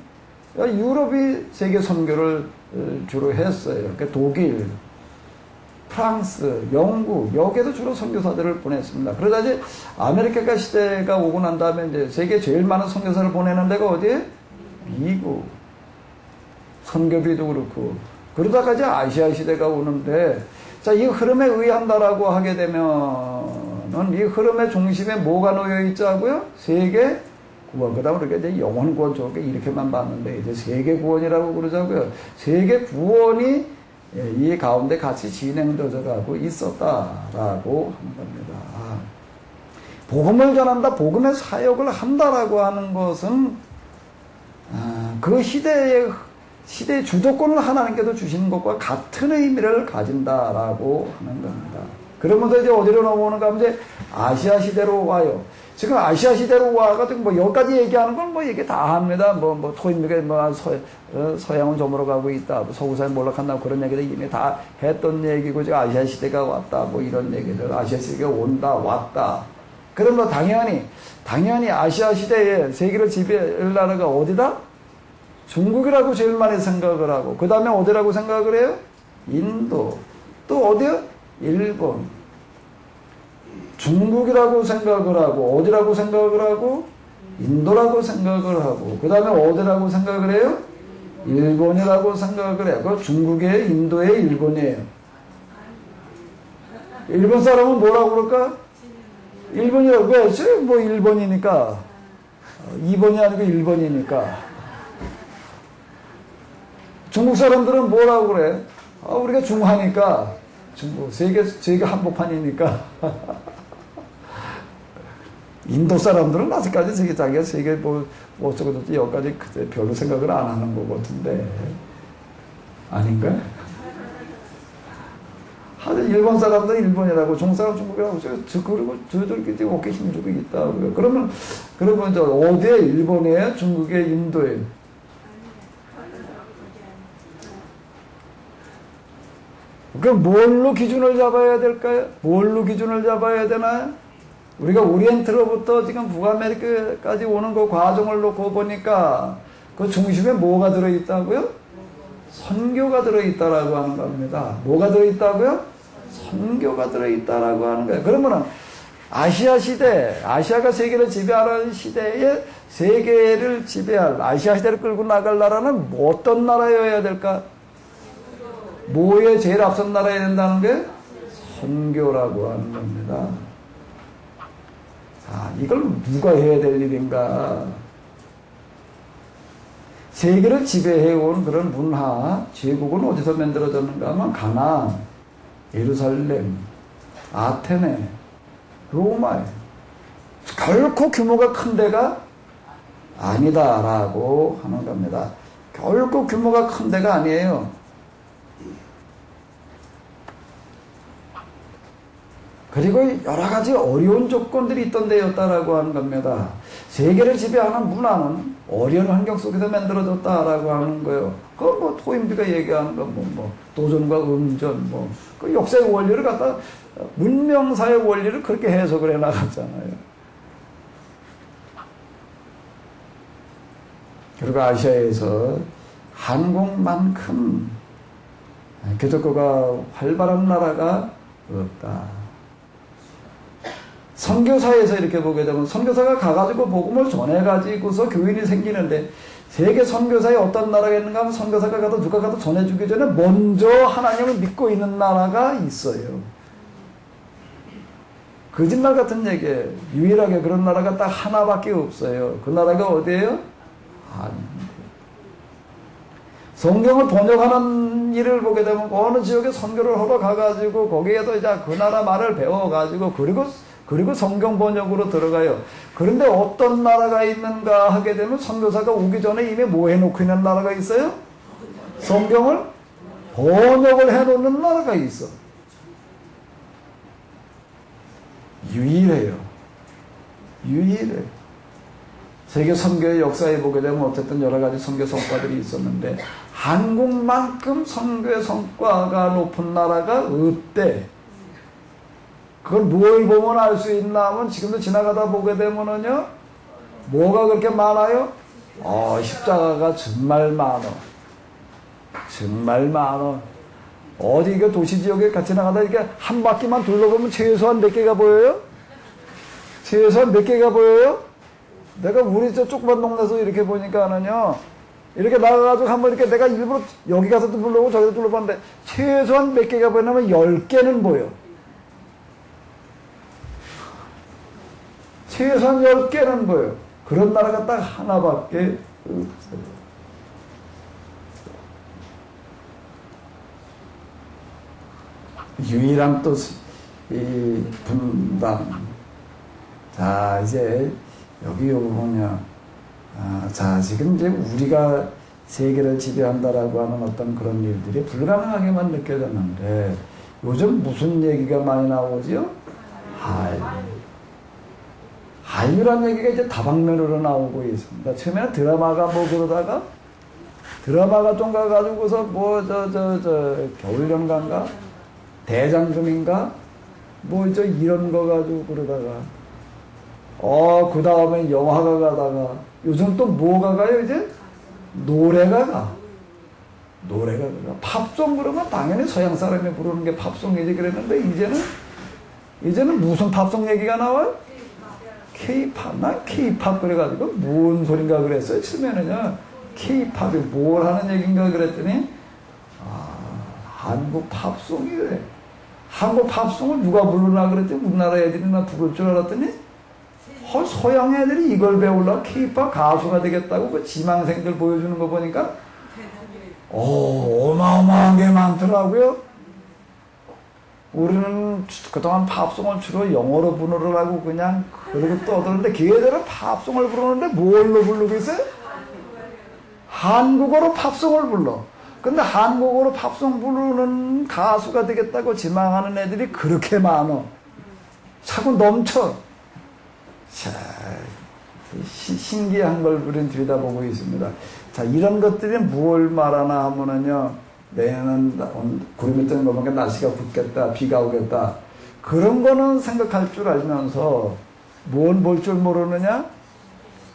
유럽이 세계 선교를 주로 했어요. 그러니까 독일, 프랑스, 영국, 여기에도 주로 선교사들을 보냈습니다. 그러다 이제 아메리카 시대가 오고 난 다음에 이제 세계 제일 많은 선교사를 보내는 데가 어디에? 미국. 선교비도 그렇고. 그러다가 이제 아시아 시대가 오는데, 자, 이 흐름에 의한다라고 하게 되면은 이 흐름의 중심에 뭐가 놓여 있자고요? 세계 구원. 그 다음에 우리가 이제 영혼 구원 저렇게 이렇게만 봤는데, 이제 세계 구원이라고 그러자고요. 세계 구원이 이 가운데 같이 진행되어 가고 있었다라고 하는 겁니다. 복음을 전한다, 복음의 사역을 한다라고 하는 것은 그 시대의 주도권을 하나님께서 주시는 것과 같은 의미를 가진다라고 하는 겁니다. 그러면서 이제 어디로 넘어오는가 하면 이제 아시아 시대로 와요. 지금 아시아 시대로 와가지고 뭐 여기까지 얘기하는 건 뭐 이게 다 합니다. 뭐 토인미가 뭐 서양은 저물어 가고 있다. 뭐 서구사에 몰락한다고 그런 얘기들 이미 다 했던 얘기고, 지금 아시아 시대가 왔다. 뭐 이런 얘기들. 아시아 시대가 온다, 왔다. 그러면 당연히 아시아 시대에 세계를 지배할 나라가 어디다? 중국이라고 제일 많이 생각을 하고, 그 다음에 어디라고 생각을 해요? 인도. 또 어디요? 일본. 중국이라고 생각을 하고, 어디라고 생각을 하고? 인도라고 생각을 하고, 그 다음에 어디라고 생각을 해요? 일본이라고 생각을 해요. 그 중국이에요? 인도예요? 일본이에요? 일본 사람은 뭐라고 그럴까? 일본이라고. 왜? 뭐 일본이니까. 2번이 아니고 1번이니까. 중국 사람들은 뭐라고 그래? 우리가 중하니까. 중국. 세계 한복판이니까. 인도 사람들은 아직까지 자기가 세계 어쩌고저쩌고 여기까지 별로 생각을 안 하는 것 같은데. 아닌가? 하여튼 일본 사람들은 일본이라고, 중국 사람 중국이라고, 그리고 저들끼리 어깨 힘주고 있다. 그러면 저 어디에? 일본이에요? 중국에? 인도에? 그럼 뭘로 기준을 잡아야 될까요? 뭘로 기준을 잡아야 되나요? 우리가 오리엔트로부터 지금 북아메리카까지 오는 그 과정을 놓고 보니까 그 중심에 뭐가 들어있다고요? 선교가 들어있다라고 하는 겁니다. 뭐가 들어있다고요? 선교가 들어있다라고 하는 거예요. 그러면은 아시아 시대, 아시아가 세계를 지배하는 시대에 세계를 지배할, 아시아 시대를 끌고 나갈 나라는 어떤 나라여야 될까? 뭐에 제일 앞선 나라여야 된다는 게? 선교라고 하는 겁니다. 자, 이걸 누가 해야 될 일인가? 세계를 지배해온 그런 문화, 제국은 어디서 만들어졌는가 하면 가나안, 예루살렘, 아테네, 로마에. 결코 규모가 큰 데가 아니다라고 하는 겁니다. 결코 규모가 큰 데가 아니에요. 그리고 여러 가지 어려운 조건들이 있던 데였다라고 하는 겁니다. 세계를 지배하는 문화는 어려운 환경 속에서 만들어졌다라고 하는 거예요. 그건 뭐 토인비가 얘기하는 건 도전과 음전, 그 역사의 원리를 갖다 문명사의 원리를 그렇게 해석을 해 나갔잖아요. 그리고 아시아에서 한국만큼 기독교가 활발한 나라가 없다. 선교사에서 이렇게 보게 되면 선교사가 가가지고 복음을 전해가지고서 교인이 생기는데, 세계 선교사에 어떤 나라가 있는가 하면 선교사가 가도 누가 가도 전해주기 전에 먼저 하나님을 믿고 있는 나라가 있어요. 거짓말 같은 얘기예요. 유일하게 그런 나라가 딱 하나밖에 없어요. 그 나라가 어디예요? 한국. 성경을 번역하는 일을 보게 되면 어느 지역에 선교를 하러 가가지고 거기에도 이제 그 나라 말을 배워가지고 그리고 성경 번역으로 들어가요. 그런데 어떤 나라가 있는가 하게 되면 선교사가 오기 전에 이미 뭐 해놓고 있는 나라가 있어요? 성경을 번역을 해놓는 나라가 있어. 유일해요. 유일해. 세계 선교의 역사에 보게 되면 어쨌든 여러 가지 선교 성과들이 있었는데 한국만큼 선교의 성과가 높은 나라가 없대. 그걸 뭘 보면 알 수 있나 하면 지금도 지나가다 보게 되면은요, 뭐가 그렇게 많아요? 십자가가 정말 많어. 정말 많어. 어디 그 도시 지역에 같이 나가다 이렇게 한 바퀴만 둘러보면 최소한 몇 개가 보여요? 최소한 몇 개가 보여요? 내가 우리 저 조그만 동네에서 이렇게 보니까는요, 이렇게 나가가지고 한번 이렇게 내가 일부러 여기 가서도 둘러보고 저기도 둘러봤는데 최소한 몇 개가 보이냐면 10개는 보여. 최소한 10개는 보여. 그런 나라가 딱 하나밖에 없어요. 유일한 또 이 분단. 자, 이제 여기 보면 자, 지금 이제 우리가 세계를 지배한다라고 하는 어떤 그런 일들이 불가능하게만 느껴졌는데 요즘 무슨 얘기가 많이 나오지요? 한류란 얘기가 이제 다방면으로 나오고 있습니다. 처음에는 드라마가 뭐 그러다가 드라마가 좀 가가지고서 뭐 겨울연가인가 대장금인가 뭐 이런 거 가지고 그러다가 그 다음에 영화가 가다가 요즘 또 뭐가 가요 이제? 노래가 가. 팝송 그러면 당연히 서양 사람이 부르는 게 팝송이지 그랬는데 이제는 무슨 팝송 얘기가 나와요? K-팝. 난 K-팝 그래가지고 뭔 소린가 그랬어요. 처음에는요. K-팝이 뭘 하는 얘기인가 그랬더니 한국 팝송이래. 한국 팝송을 누가 부르나 그랬더니 우리나라 애들이나 부를 줄 알았더니 서양 애들이 이걸 배우려고 K-팝 가수가 되겠다고 그 지망생들 보여주는 거 보니까 어마어마한 게 많더라고요. 우리는 그동안 팝송을 주로 영어로 부르라고 그냥 그러고 떠드는데 걔들은 팝송을 부르는데 뭘로 부르고 있어요? 한국어로 팝송을 불러. 근데 한국어로 팝송 부르는 가수가 되겠다고 지망하는 애들이 그렇게 많어. 차고 넘쳐. 자, 신기한 걸 우리는 들여다보고 있습니다. 자, 이런 것들이 뭘 말하나 하면은요, 내년은 구름이 뜨는 거 보니까 날씨가 붓겠다, 비가 오겠다. 그런 거는 생각할 줄 알면서, 뭔 볼 줄 모르느냐?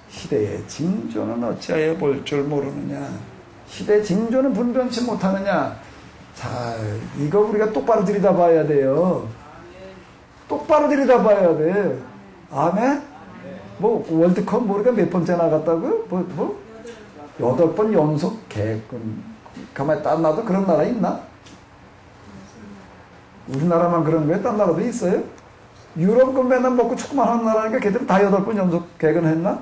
시대의 징조는 어찌하여 볼 줄 모르느냐? 시대의 징조는 분변치 못하느냐? 자, 이거 우리가 똑바로 들여다봐야 돼요. 똑바로 들여다봐야 돼. 아멘? 뭐 월드컵 모르가 몇 번째 나갔다고요? 뭐 8번 연속 개끔. 가만히 딴 나라도 그런 나라 있나? 우리나라만 그런 거예요? 딴 나라도 있어요? 유럽은 맨날 먹고 축구만 하는 나라니까 걔들은 다 8번 연속 개근했나?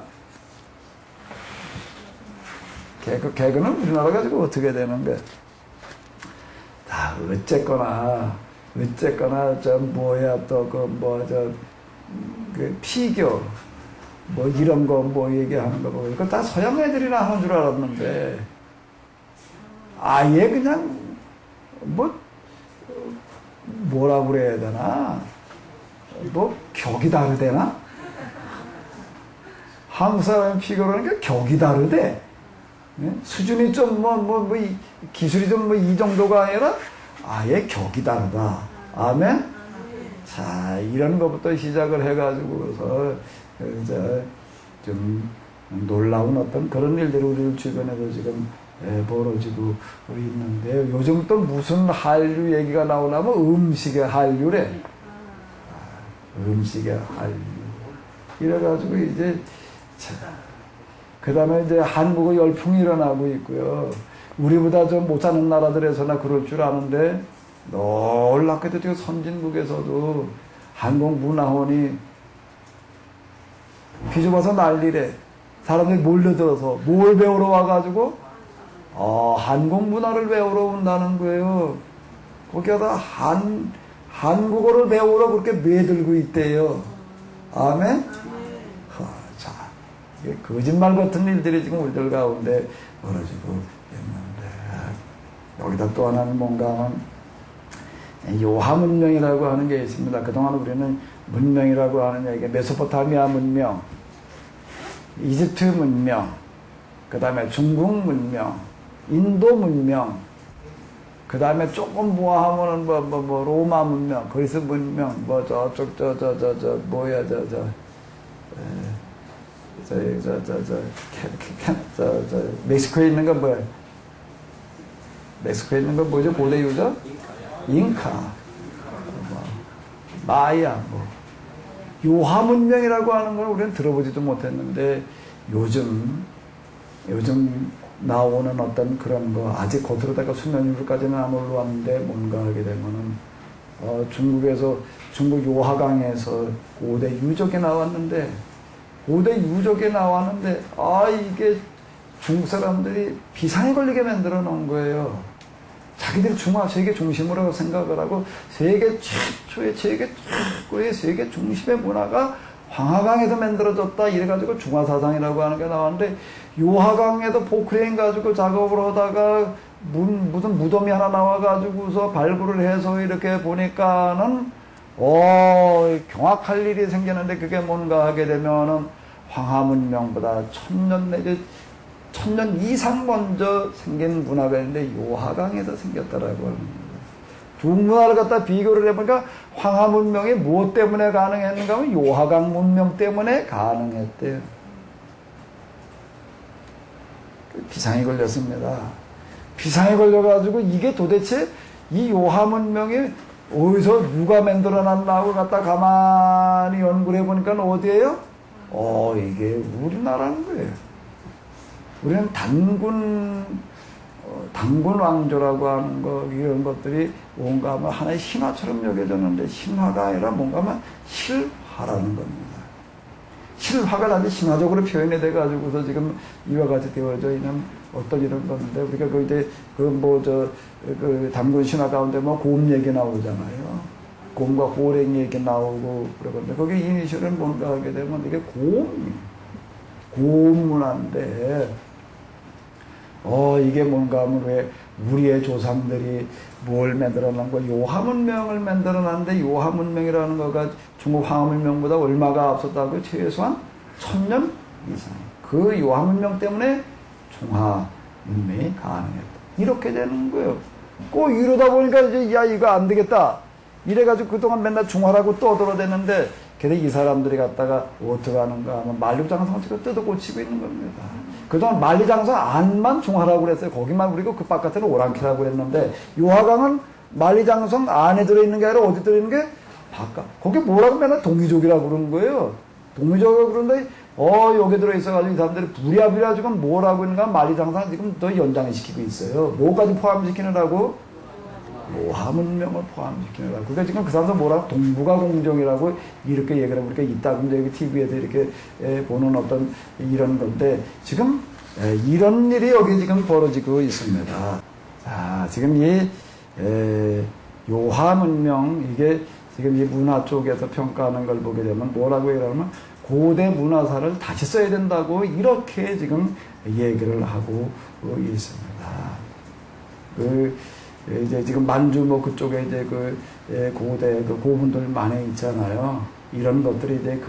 개근은 우리나라 가지고 어떻게 되는 거야? 어쨌거나 그 피겨 뭐 이런 거 뭐 얘기하는 거 보고 이거 다 서양 애들이나 하는 줄 알았는데 아예 그냥 뭐라 그래야 되나? 뭐 격이 다르대나? 한국 사람 피겨라는 게 격이 다르대. 수준이 좀 기술이 좀 이 정도가 아니라 아예 격이 다르다. 아멘? 자, 이런 것부터 시작을 해가지고서 이제 좀 놀라운 어떤 그런 일들이 우리 주변에도 지금 벌어지고 있는데 요즘 또 무슨 한류 얘기가 나오냐면 음식의 한류래. 음식의 한류. 이래가지고 이제 그 다음에 이제 한국어 열풍이 일어나고 있고요. 우리보다 좀 못 사는 나라들에서나 그럴 줄 아는데 놀랍게도 지금 선진국에서도 한국문화원이 비좁아서 난리래. 사람들이 몰려들어서 뭘 배우러 와가지고 한국 문화를 배우러 온다는 거예요. 거기다가 한국어를 배우러 그렇게 매들고 있대요. 아멘? 자, 거짓말 같은 일들이 지금 우리들 가운데 벌어지고 있는데 여기다 또 하나는 뭔가 하면 요하 문명이라고 하는 게 있습니다. 그동안 우리는 문명이라고 하는 얘기, 메소포타미아 문명, 이집트 문명, 그 다음에 중국 문명, 인도 문명, 그 그 다음에 조금 모아하면은 로마 문명, 그리스 문명, 뭐야, 멕시코에 있는 건 뭐야? 멕시코에 있는 건 뭐죠? 고대 유적? 잉카. 마야, 요하 문명이라고 하는 걸 우리는 들어보지도 못했는데, 요즘 나오는 어떤 그런 거, 아직 겉으로다가 수면 위로까지는 안 올라왔는데, 뭔가 하게 되면은, 중국 요하강에서 고대 유적이 나왔는데, 이게 중국 사람들이 비상에 걸리게 만들어 놓은 거예요. 자기들이 세계 중심으로 생각을 하고, 세계 최고의 세계 중심의 문화가 황하강에서 만들어졌다 이래가지고 중화사상이라고 하는 게 나왔는데, 요하강에도 포크레인 가지고 작업을 하다가 무슨 무덤이 하나 나와가지고서 발굴을 해서 이렇게 보니까는 경악할 일이 생기는데, 그게 뭔가 하게 되면은 황하 문명보다 1000년 내지 1000년 이상 먼저 생긴 문화가 있는데 요하강에서 생겼다라고 합니다. 두 문화를 갖다 비교를 해보니까 황하 문명이 무엇 때문에 가능했는가 하면 요하강 문명 때문에 가능했대요. 비상이 걸렸습니다. 비상이 걸려가지고 이게 도대체 이 요하 문명이 어디서 누가 만들어 놨나고 갖다 가만히 연구를 해보니까 어디예요? 이게 우리나라는 거예요. 우리는 단군 왕조라고 하는 거, 이런 것들이 뭔가 하면 하나의 신화처럼 여겨졌는데, 신화가 아니라 뭔가 하면 실화라는 겁니다. 실화가 단지 신화적으로 표현이 돼가지고서 지금 이와 같이 되어져 있는 어떤 이런 건데, 우리가 단군 신화 가운데 곰 얘기 나오잖아요. 곰과 호랭이 얘기 나오고 그러는데, 거기 이니셜은 뭔가 하게 되면 이게 곰 문화인데, 이게 뭔가 하면 왜 우리의 조상들이 뭘 만들어낸 거, 요하 문명을 만들어놨는데, 요하 문명이라는 거가 중국 황하 문명보다 얼마가 앞섰다고? 최소한 1000년 이상. 그 요하 문명 때문에 중화 문명이 가능했다. 이렇게 되는 거예요. 꼭 이러다 보니까 이제, 이거 안 되겠다. 이래가지고 그동안 맨날 중화라고 떠들어대는데, 걔네 이 사람들이 갖다가 어떻게 하는가 하면 만리장성을 뜯어 고치고 있는 겁니다. 그동안 만리장성 안만 중화라고 그랬어요. 거기만 그리고 그 바깥에는 오랑캐라고 그랬는데, 요하강은 만리장성 안에 들어있는 게 아니라 어디 들어있는 게? 바깥. 거기 뭐라고 맨날 동이족이라고 그러는 거예요. 동이족이라고 그러는데, 여기 들어있어가지고 이 사람들이 부랴부랴 지금 뭐라고 있는가? 만리장성 지금 더 연장을 시키고 있어요. 뭐까지 포함시키느라고? 요하 문명을 포함시키느라고. 그러니까 지금 그 사람들 뭐라고? 동북아 공정이라고 이렇게 얘기를 하고, 그러니까 이따 근데 여기 TV에서 이렇게 보는 어떤 이런 건데, 지금 이런 일이 여기 지금 벌어지고 있습니다. 자, 지금 이 요하 문명, 이게 지금 이 문화 쪽에서 평가하는 걸 보게 되면 뭐라고 얘기하면 고대 문화사를 다시 써야 된다고 이렇게 지금 얘기를 하고 있습니다. 이제 지금 만주 그쪽에 이제 고대 고분들 많이 있잖아요. 이런 것들이 이제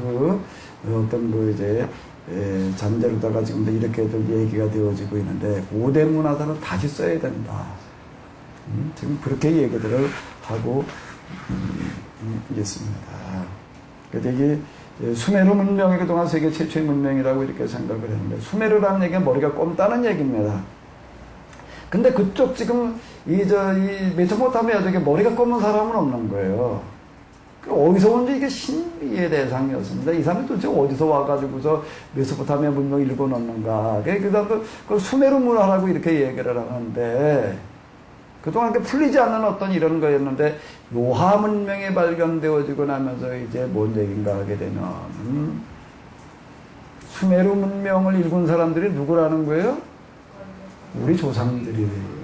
어떤 이제 잔재로다가 지금 이렇게 얘기가 되어지고 있는데, 고대 문화사를 다시 써야 된다. 지금 그렇게 얘기들을 하고 있습니다. 그래서 이게 수메르 문명이 그동안 세계 최초의 문명이라고 이렇게 생각을 했는데, 수메르라는 얘기는 머리가 꼼다는 얘기입니다. 근데 그쪽 지금 이 메소포타미아쪽에 머리가 검은 사람은 없는 거예요. 어디서 온지 이게 신비의 대상이었습니다. 이 사람이 도대체 어디서 와가지고서 메소포타미아 문명을 읽어놓는가. 그 사람도 그걸 수메르 문화라고 이렇게 얘기를 하는데, 그동안 이렇게 풀리지 않는 어떤 이런 거였는데, 요하 문명이 발견되어지고 나면서 이제 뭔 얘기인가 하게 되면, 수메르 문명을 읽은 사람들이 누구라는 거예요? 우리 조상들이래요.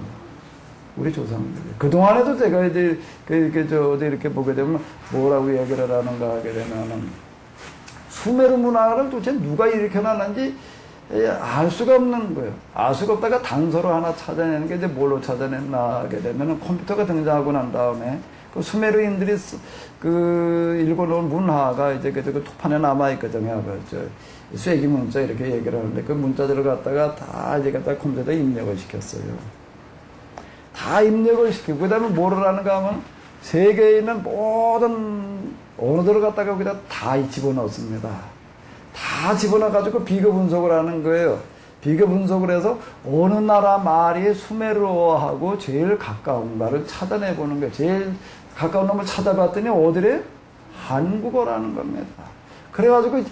우리 조상들. 그동안에도 제가 이제, 어디 이렇게 보게 되면 뭐라고 얘기를 하는가 하게 되면은, 수메르 문화를 도대체 누가 일으켜놨는지 알 수가 없는 거예요. 알 수가 없다가 단서로 하나 찾아내는 게 이제 뭘로 찾아냈나 하게 되면은 컴퓨터가 등장하고 난 다음에 그 수메르인들이 읽어놓은 문화가 이제 그 토판에 남아있거든요. 쐐기 문자 이렇게 얘기를 하는데, 그 문자들을 갖다가 다 이제 컴퓨터에 입력을 시켰어요. 다 입력을 시키고, 그 다음에 뭐를 하는가 하면 세계에 있는 모든 언어들을 갖다가 여기다 다 집어넣습니다. 다 집어넣어가지고 비교 분석을 하는 거예요. 비교 분석을 해서 어느 나라 말이 수메르어하고 제일 가까운가를 찾아내보는 거예요. 제일 가까운 놈을 찾아봤더니 어디래? 한국어라는 겁니다. 그래가지고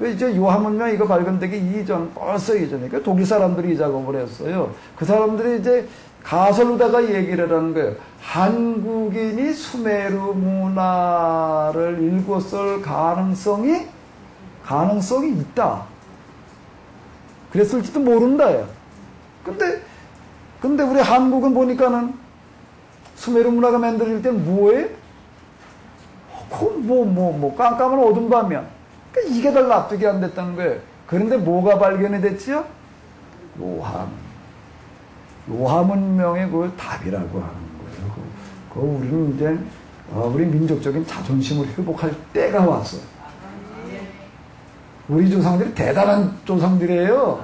이제 요한문명 이거 발견되기 이전, 벌써 이전에 독일 사람들이 이 작업을 했어요. 그 사람들이 이제 가설로다가 얘기를 하는 거예요. 한국인이 수메르 문화를 읽었을 가능성이 있다. 그랬을지도 모른다. 근데 우리 한국은 보니까는 수메르 문화가 만들어질 때 뭐예요? 깜깜한 어둠 밤이야. 그러니까 이게 더 납득이 안 됐다는 거예요. 그런데 뭐가 발견이 됐지요? 로하문명의 그 답이라고 하는 거예요. 그 우리는 이제 우리 민족적인 자존심을 회복할 때가 왔어요. 우리 조상들이 대단한 조상들이에요.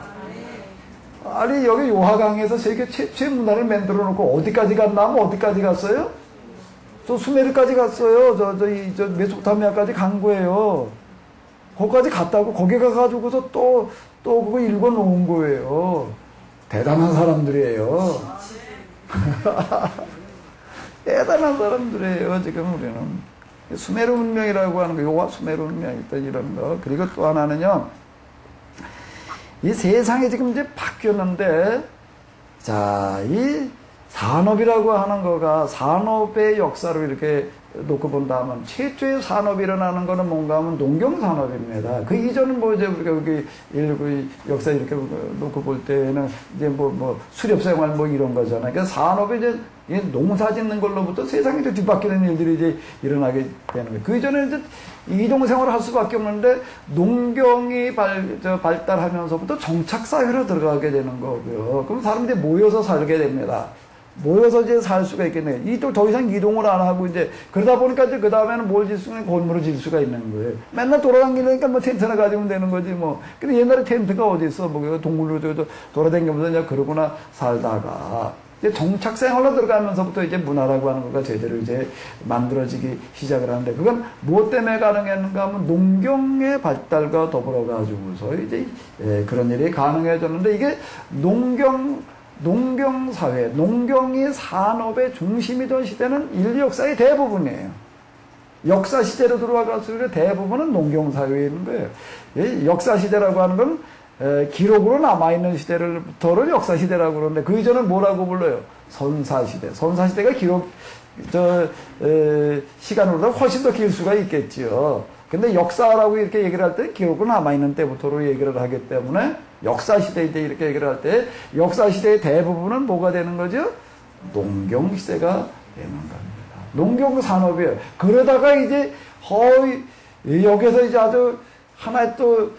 아니 여기 요하강에서 세계 최초의 문화를 만들어 놓고 어디까지 갔나 하면 어디까지 갔어요? 저 수메르까지 갔어요. 저 메소포타미아까지 간 거예요. 거기까지 갔다고 거기 가가지고서 또 그거 읽어 놓은 거예요. 대단한 사람들이에요. 대단한 사람들이에요. 지금 우리는 수메르 문명이라고 하는 거, 요가 수메르 문명 있다 이런 거. 그리고 또 하나는요, 이 세상이 지금 이제 바뀌었는데, 자, 이 산업이라고 하는 거가 산업의 역사를 이렇게 놓고 본다면 최초의 산업이 일어나는 거는 뭔가 하면 농경산업입니다. 그 이전은 뭐 이제 우리가 여기 역사 이렇게 놓고 볼 때는 이제 뭐 수렵생활 뭐 이런 거잖아요. 그러니까 산업이 이제 농사 짓는 걸로부터 세상이 이제 뒤바뀌는 일들이 이제 일어나게 되는 거예요. 그 이전에 이제 이동생활을 할 수밖에 없는데 농경이 발달하면서부터 정착사회로 들어가게 되는 거고요. 그럼 사람들이 모여서 살게 됩니다. 모여서 이제 살 수가 있겠네요. 이또 더 이상 이동을 안 하고 이제 그러다 보니까 이제 그 다음에는 뭘 질 수는 건물을 질 수가 있는 거예요. 맨날 돌아다니니까 뭐 텐트나 가지면 되는 거지 뭐. 근데 옛날에 텐트가 어디 있어? 뭐 동물로 돌아다니면서 이제 그러고나 살다가 이제 정착 생활로 들어가면서부터 이제 문화라고 하는 거가 제대로 이제 만들어지기 시작을 하는데 그건 무엇 때문에 가능했는가 하면 농경의 발달과 더불어 가지고서 이제 그런 일이 가능해졌는데 이게 농경사회, 농경이 산업의 중심이던 시대는 인류 역사의 대부분이에요. 역사 시대로 들어와가지고 대부분은 농경사회에 있는 거예요. 역사 시대라고 하는 건 기록으로 남아있는 시대를부터를 역사 시대라고 그러는데 그 이전은 뭐라고 불러요? 선사시대. 선사시대가 시간으로도 훨씬 더 길 수가 있겠지요. 근데 역사라고 이렇게 얘기를 할 때 기록으로 남아있는 때부터로 얘기를 하기 때문에 역사시대 이제 이렇게 얘기를 할 때 역사시대의 대부분은 뭐가 되는 거죠? 농경시대가 되는 겁니다. 농경산업이에요. 그러다가 이제 여기서 이제 아주 하나의 또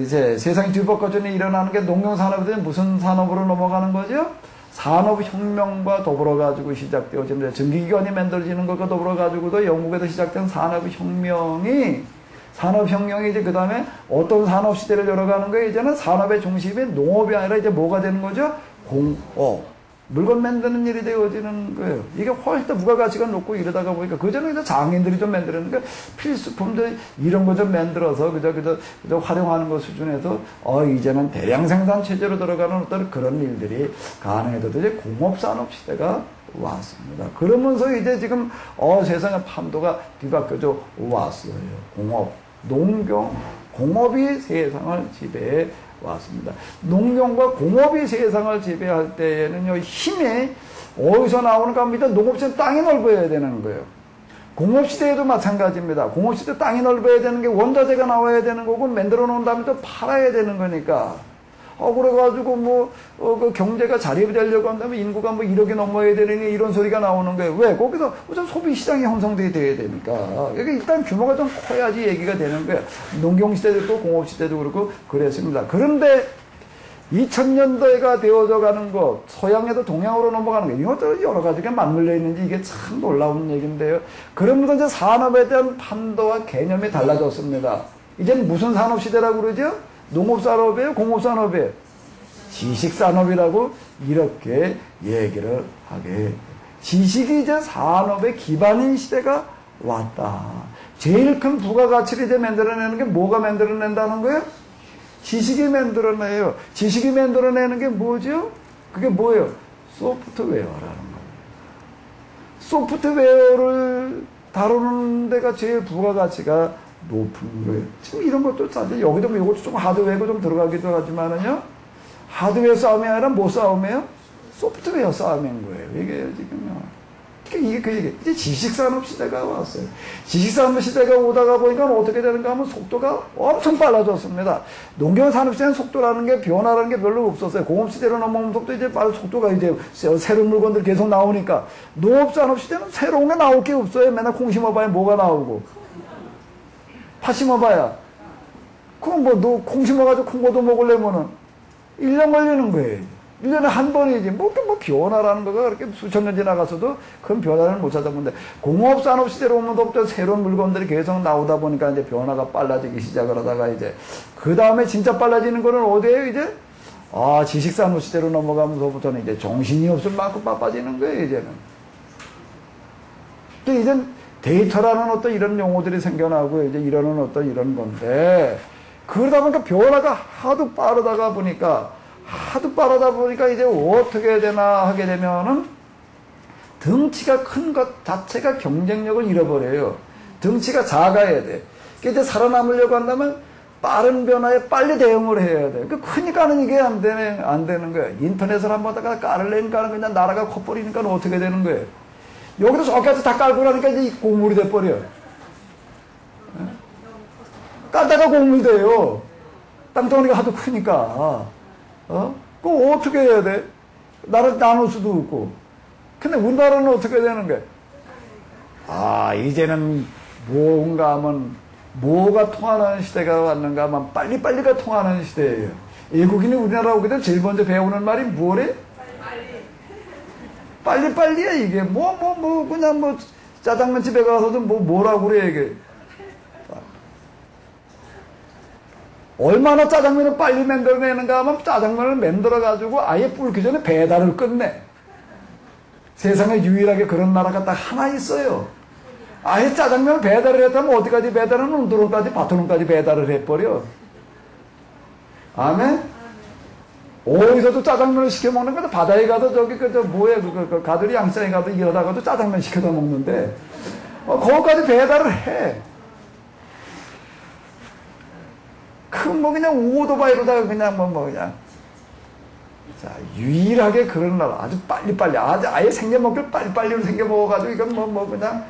이제 세상이 뒤바꿔전에 일어나는 게 농경산업이 되면 무슨 산업으로 넘어가는 거죠? 산업혁명과 더불어가지고 시작되어지는데 전기기관이 만들어지는 것과 더불어가지고도 영국에서 시작된 산업혁명이 이제 그 다음에 어떤 산업시대를 열어가는 거예요? 이제는 산업의 중심이 농업이 아니라 이제 뭐가 되는 거죠? 공업. 물건 만드는 일이 되어지는 거예요. 이게 훨씬 더 부가가치가 높고 이러다가 보니까 그전에 이제 장인들이 좀 만들었는데 필수품들 이런 거 좀 만들어서 그저 활용하는 것 수준에서 이제는 대량 생산 체제로 들어가는 어떤 그런 일들이 가능해져도 이제 공업산업 시대가 왔습니다. 그러면서 이제 지금 세상의 판도가 뒤바뀌어져 왔어요. 공업, 농경, 공업이 세상을 지배해 왔습니다. 농경과 공업이 세상을 지배할 때에는요, 힘이 어디서 나오는가 합니다. 농업시대는 땅이 넓어야 되는 거예요. 공업시대에도 마찬가지입니다. 공업시대 땅이 넓어야 되는 게 원자재가 나와야 되는 거고, 만들어 놓은 다음에 또 팔아야 되는 거니까. 그래가지고 그 경제가 자립되려고 한다면 인구가 1억이 넘어야 되느니 이런 소리가 나오는 거예요. 왜? 거기서 우선 소비시장이 형성돼야 되니까. 그러니까 일단 규모가 좀 커야지 얘기가 되는 거예요. 농경시대도 있고 공업시대도 그렇고 그랬습니다. 그런데 2000년대가 되어져 가는 것, 서양에도 동양으로 넘어가는 것, 이것도 여러 가지가 맞물려 있는지 이게 참 놀라운 얘기인데요. 그러면서 이제 산업에 대한 판도와 개념이 달라졌습니다. 이제는 무슨 산업시대라고 그러죠? 농업산업이에요? 공업산업이에요? 지식산업이라고 이렇게 얘기를 하게. 지식이 이제 산업의 기반인 시대가 왔다. 제일 큰 부가가치를 이제 만들어내는 게 뭐가 만들어낸다는 거예요? 지식이 만들어내요. 지식이 만들어내는 게 뭐죠? 그게 뭐예요? 소프트웨어라는 거예요. 소프트웨어를 다루는 데가 제일 부가가치가 높은 거예요. 지금 이런 것도 사실 여기도 이것도 좀 하드웨어가 좀 들어가기도 하지만은요. 하드웨어 싸움이 아니라 뭐 싸움이에요? 소프트웨어 싸움인 거예요. 이게 지금요. 이게 그 얘기. 이제 지식산업 시대가 왔어요. 지식산업 시대가 오다가 보니까 어떻게 되는가 하면 속도가 엄청 빨라졌습니다. 농경산업 시대는 속도라는 게 변화라는 게 별로 없었어요. 공업시대로 넘어오면 속도 이제 속도가 이제 새로운 물건들 계속 나오니까. 농업산업 시대는 새로운 게 나올 게 없어요. 맨날 콩 심어봐야 뭐가 나오고. 팥 심어봐야. 그럼 뭐, 콩 심어가지고 콩고도 먹으려면은 1년 걸리는 거예요. 1년에 한 번이지. 뭐 변화라는 거가 그렇게 수천 년 지나가서도 큰 변화를 못 찾아보는데, 공업산업 시대로 오면부터 새로운 물건들이 계속 나오다 보니까 이제 변화가 빨라지기 시작을 하다가 이제, 그 다음에 진짜 빨라지는 거는 어디에요, 이제? 지식산업 시대로 넘어가면서부터는 이제 정신이 없을 만큼 바빠지는 거예요, 이제는. 또 이제 데이터라는 어떤 이런 용어들이 생겨나고, 이제 이러는 어떤 이런 건데, 그러다 보니까 변화가 하도 빠르다 보니까 이제 어떻게 해야 되나 하게 되면은 덩치가 큰 것 자체가 경쟁력을 잃어버려요. 덩치가 작아야 돼. 그러니까 이제 살아남으려고 한다면 빠른 변화에 빨리 대응을 해야 돼. 그러니까는 이게 안 되는 거예요. 인터넷을 한번 깔을 내니까 그냥 나라가 커버리니까 어떻게 되는 거예요. 여기도 저기까지 다 깔고 나니까 이제 곡물이 돼버려요. 깔다가 곡물 돼요. 땅덩어리가 하도 크니까. 그거 어떻게 해야 돼? 나를 나눌 수도 없고. 근데 우리나라는 어떻게 되는 거야? 이제는 뭔가 하면, 뭐가 통하는 시대가 왔는가 하면 빨리빨리가 통하는 시대예요. 외국인이 우리나라 오게 되면 제일 먼저 배우는 말이 뭐래? 빨리빨리야, 이게. 그냥 짜장면 집에 가서도 뭐라고 그래, 이게. 얼마나 짜장면을 빨리 만들어내는가 하면 짜장면을 만들어가지고 아예 불기 전에 배달을 끝내. 세상에 유일하게 그런 나라가 딱 하나 있어요. 아예 짜장면을 배달을 했다면 어디까지 배달은 운도론까지 바토론까지 배달을 해버려. 아멘? 어디서도 짜장면을 시켜 먹는 거다. 바다에 가도 가들이 양산에 가도 이러다가도 짜장면 시켜다 먹는데, 거기까지 배달을 해. 그냥 오토바이로다가 그냥 그냥. 자, 유일하게 그런 나라. 아주 빨리빨리. 아예 생겨먹기를 빨리빨리로 생겨먹어가지고, 이건 그냥.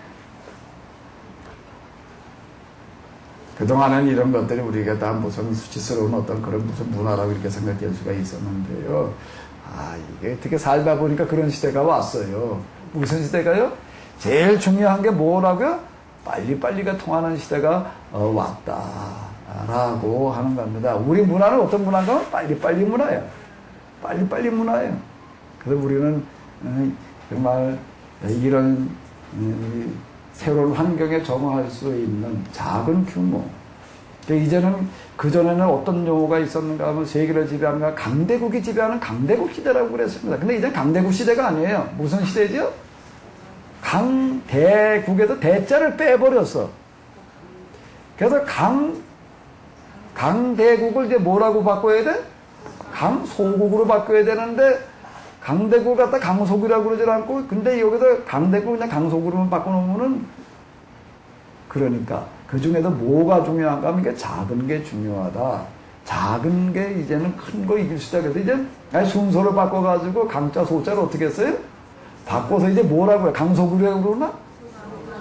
그동안은 이런 것들이 우리가 다 무슨 수치스러운 어떤 그런 무슨 문화라고 이렇게 생각할 수가 있었는데요. 이게 어떻게 살다 보니까 그런 시대가 왔어요. 무슨 시대가요? 제일 중요한 게 뭐라고요? 빨리빨리가 통하는 시대가 왔다. 라고 하는 겁니다. 우리 문화는 어떤 문화인가? 빨리빨리 문화예요. 빨리빨리 문화예요. 그래서 우리는 정말 이런 새로운 환경에 적응할 수 있는 작은 규모. 이제는 그전에는 어떤 용어가 있었는가 하면 세계를 지배하는 강대국이 지배하는 강대국 시대라고 그랬습니다. 근데 이제는 강대국 시대가 아니에요. 무슨 시대죠? 강대국에서 대자를 빼버렸어. 그래서 강대국을 이제 뭐라고 바꿔야 돼? 강소국으로 바꿔야 되는데, 강대국을 갖다 강소국이라고 그러지 않고, 근데 여기서 강대국을 그냥 강소국으로 바꿔놓으면은, 그러니까, 그 중에서 뭐가 중요한가 하면 이게 작은 게 중요하다. 작은 게 이제는 큰 거 이길 수 있다. 그래서 이제 순서를 바꿔가지고 강자, 소자를 어떻게 했어요? 바꿔서 이제 뭐라고 해요? 강소국이라고 그러나?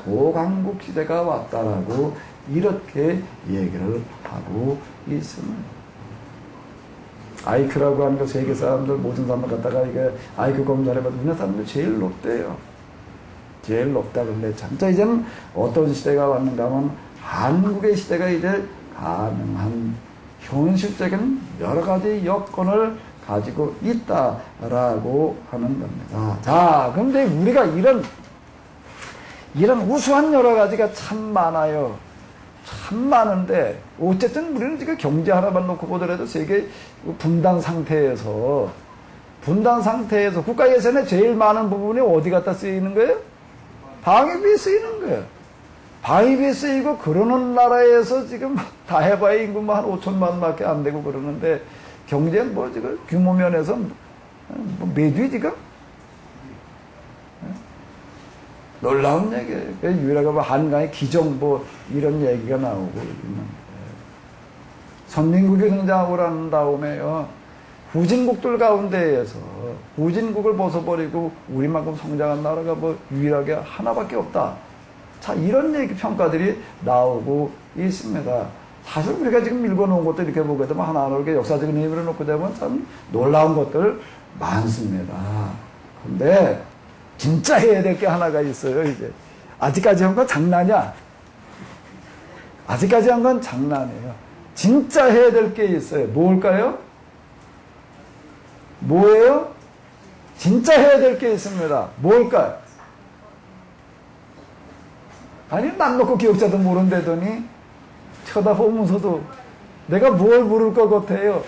소강국 시대가 왔다라고 이렇게 얘기를 하고 있습니다. IQ라고 하는 거 세계 사람들 모든 사람들 갖다가 이게 IQ 검사를 해봐도 우리나라 사람들 제일 높대요. 제일 높다. 근데 진짜 이제는 어떤 시대가 왔는가 하면 한국의 시대가 이제 가능한 현실적인 여러 가지 여건을 가지고 있다라고 하는 겁니다. 자, 그런데 우리가 이런 우수한 여러 가지가 참 많아요. 참 많은데, 어쨌든 우리는 지금 경제 하나만 놓고 보더라도 세계 분단 상태에서 국가 예산의 제일 많은 부분이 어디 갖다 쓰이는 거예요? 방위비에 쓰이는 거예요. 방위비에 쓰이고 그러는 나라에서 지금 다 해봐야 인구 한 5천만 밖에 안 되고 그러는데, 경제 뭐 지금 규모 면에서 뭐 매두이 지금? 놀라운 얘기예요. 유일하게 뭐 한강의 기정 뭐 이런 얘기가 나오고 있는데, 선진국이 등장하고 난 다음에요, 후진국들 가운데에서 후진국을 벗어버리고 우리만큼 성장한 나라가 뭐 유일하게 하나밖에 없다. 자, 이런 얘기 평가들이 나오고 있습니다. 사실 우리가 지금 읽어놓은 것도 이렇게 보게 되면 하나하나 이렇게 역사적인 의미를 놓고 되면 참 놀라운 것들 많습니다. 근데 진짜 해야 될 게 하나가 있어요, 이제. 아직까지 한 건 장난이야. 아직까지 한 건 장난이에요. 진짜 해야 될 게 있어요. 뭘까요? 뭐예요? 진짜 해야 될 게 있습니다. 뭘까요? 아니, 남 놓고 기억자도 모른다더니 쳐다보면서도 내가 뭘 물을 것 같아요?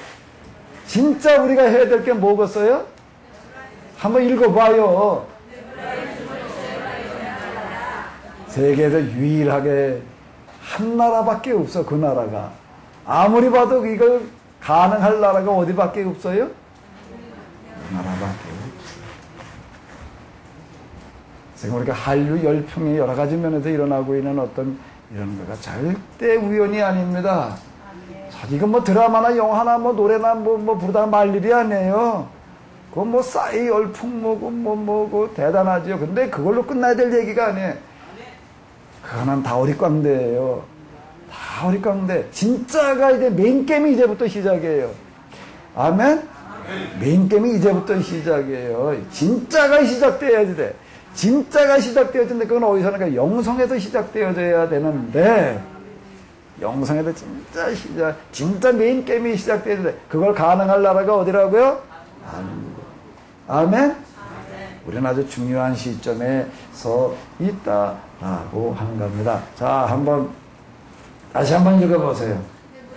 진짜 우리가 해야 될 게 뭐겠어요? 한번 읽어봐요. 세계에서 유일하게 한 나라밖에 없어, 그 나라가. 아무리 봐도 이걸 가능할 나라가 어디밖에 없어요? 그 나라밖에 없어. 지금 우리가 한류 열풍이 여러 가지 면에서 일어나고 있는 어떤 이런 거가 절대 우연이 아닙니다. 이건 뭐 드라마나 영화나 뭐 노래나 뭐 부르다가 말 일이 아니에요. 그건 뭐 싸이 열풍 뭐고 대단하죠. 근데 그걸로 끝나야 될 얘기가 아니에요. 그거는 다 어릿광대예요. 다 어릿광대. 진짜가 이제 메인 게임이 이제부터 시작이에요. 아멘? 메인 게임이 이제부터 시작이에요. 진짜가 시작되어야지 돼. 진짜가 시작되어지는데 그건 어디서 나가? 영성에서 시작되어져야 되는데, 영성에서 진짜 메인 게임이 시작되는데 그걸 가능할 나라가 어디라고요? 한국. 아멘? 우리는 아주 중요한 시점에 서 있다라고 하는 겁니다. 자, 다시 한번 읽어보세요.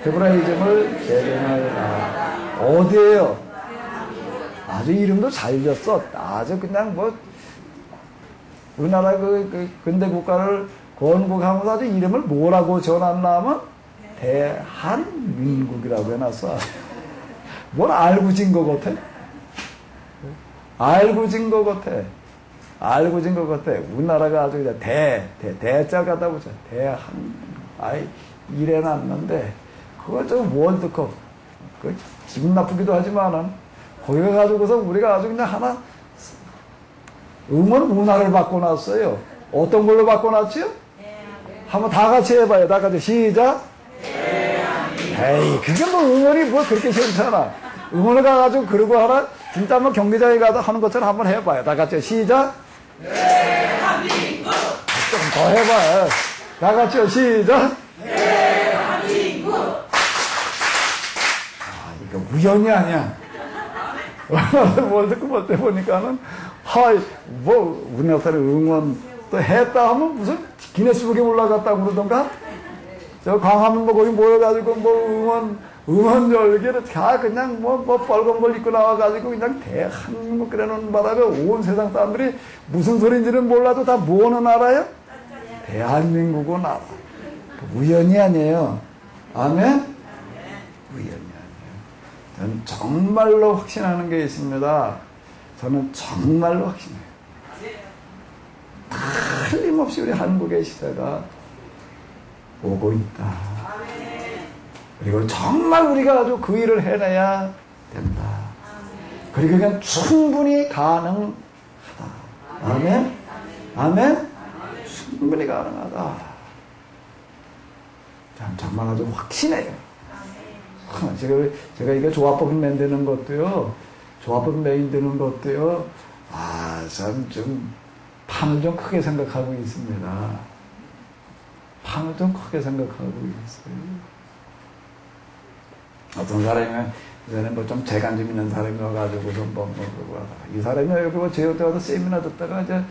헤브라이즘을 개명할 나라. 어디에요? 아주 이름도 잘 지었어. 아주 그냥 뭐, 우리나라 근대 국가를 건국하면서 아주 이름을 뭐라고 지어놨나 하면 대한민국이라고 해놨어. 뭘 알고 진 것 같아? 알고 진 것 같아. 알고 진 것 같아. 우리나라가 아주 그냥 대자 갖다 보자. 아이, 이래놨는데, 그거 저 월드컵. 그 기분 나쁘기도 하지만은, 거기 가가지고서 우리가 아주 그냥 하나, 응원 문화를 바꿔놨어요. 어떤 걸로 바꿔놨지요? 한번 다 같이 해봐요. 다 같이 시작. 에이, 그게 뭐 응원이 뭐 그렇게 싫잖아. 응원을 가가지고 그러고 하나, 진짜 한번 경기장에 가서 하는 것처럼 한번 해봐요. 다 같이 시작. 대한민국. 좀 더 해봐요. 다 같이요. 시작. 대한민국. 아, 이거 우연이 아니야. 월드컵 때 보니까는, 우리나라 사람 응원 또 했다 하면 무슨 기네스북에 올라갔다고 그러던가? 저 광화문 뭐 거기 모여가지고 뭐 응원 열기를 다 그냥 뭐 빨간 걸 입고 나와가지고 그냥 대한민국 그래놓은 바람에 온 세상 사람들이 무슨 소리인지는 몰라도 다 뭐는 알아요? 대한민국은 알아. 우연이 아니에요. 아멘? 우연이 아니에요. 저는 정말로 확신하는 게 있습니다. 저는 정말로 확신해요. 틀림없이 우리 한국의 시대가 오고 있다. 그리고 정말 우리가 아주 그 일을 해내야 된다. 그리고 그냥 충분히 가능하다. 아멘? 아멘? 충분히 가능하다. 정말 아주 확신해요. 제가 이게 조합법 만드는 것도요, 참 좀 판을 좀 크게 생각하고 있습니다. 판을 좀 크게 생각하고 있어요. 어떤 사람이 뭐 좀 재간 좀 있는 사람이 와가지고서 이 사람이 여기 뭐 제어대 와서 세미나 듣다가 이제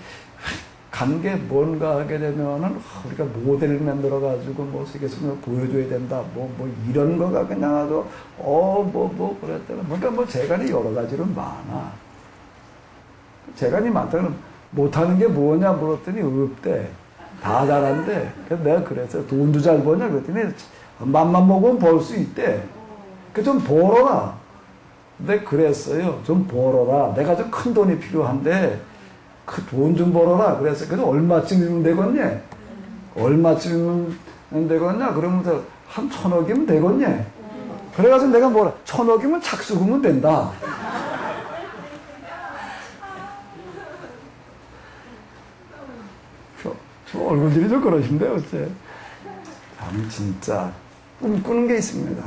한 게 뭔가 하게 되면은 우리가 모델을 만들어가지고 뭐 세계에서 보여줘야 된다. 뭐 이런 거가 그냥 아주 그랬더니 그러니까 뭐 재간이 여러 가지로 많아. 재간이 많다면 못하는 게 뭐냐 물었더니 없대. 다 잘한대. 그래서 내가 그랬어요. 돈도 잘 버냐 그랬더니 맘만 먹으면 벌 수 있대. 그 좀 벌어라. 근데 그랬어요. 좀 벌어라. 내가 좀 큰 돈이 필요한데 그 돈 좀 벌어라. 그래서 그래서 얼마쯤이면 되겠냐? 얼마쯤이면 되겠냐? 그러면서 한 1,000억이면 되겠냐? 그래가지고 내가 뭐라 1,000억이면 착수금은 된다. 저 얼굴들이 좀 그러신데 어째? 참 진짜 꿈꾸는 게 있습니다.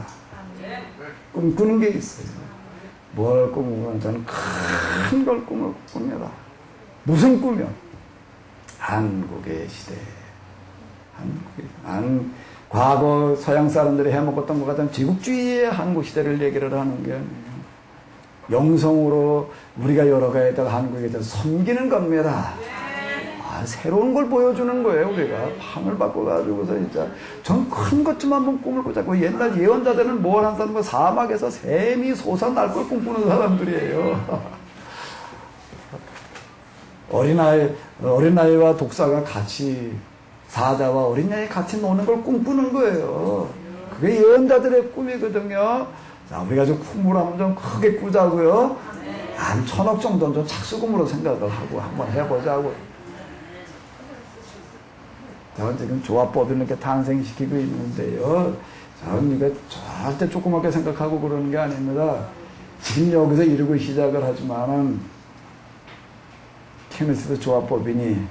꿈꾸는 게 있어요. 뭘 꿈꾸면 저는 큰 걸 꿈을 꿉니다. 무슨 꿈이요? 한국의 시대. 과거 서양 사람들이 해먹었던 것 같은 제국주의의 한국 시대를 얘기를 하는 게 아니에요. 영성으로 우리가 열어가야 한국에 대해서 섬기는 겁니다. 새로운 걸 보여주는 거예요. 우리가 판을 바꿔가지고서 진짜 전 큰 것 좀 한번 꿈을 꾸자고. 옛날 예언자들은 뭘 한 사람은 사막에서 샘이 솟아날 걸 꿈꾸는 사람들이에요. 어린아이와 독사가 같이, 사자와 어린아이 같이 노는 걸 꿈꾸는 거예요. 그게 예언자들의 꿈이거든요. 자, 우리가 좀 꿈을 한번 좀 크게 꾸자고요. 한 1,000억 정도는 좀 착수금으로 생각을 하고 한번 해보자고요. 저는 지금 조합법을 이렇게 탄생시키고 있는데요. 저는 이거 절대 조그맣게 생각하고 그러는 게 아닙니다. 지금 여기서 이루고 시작을 하지만은 케네스 조합법인이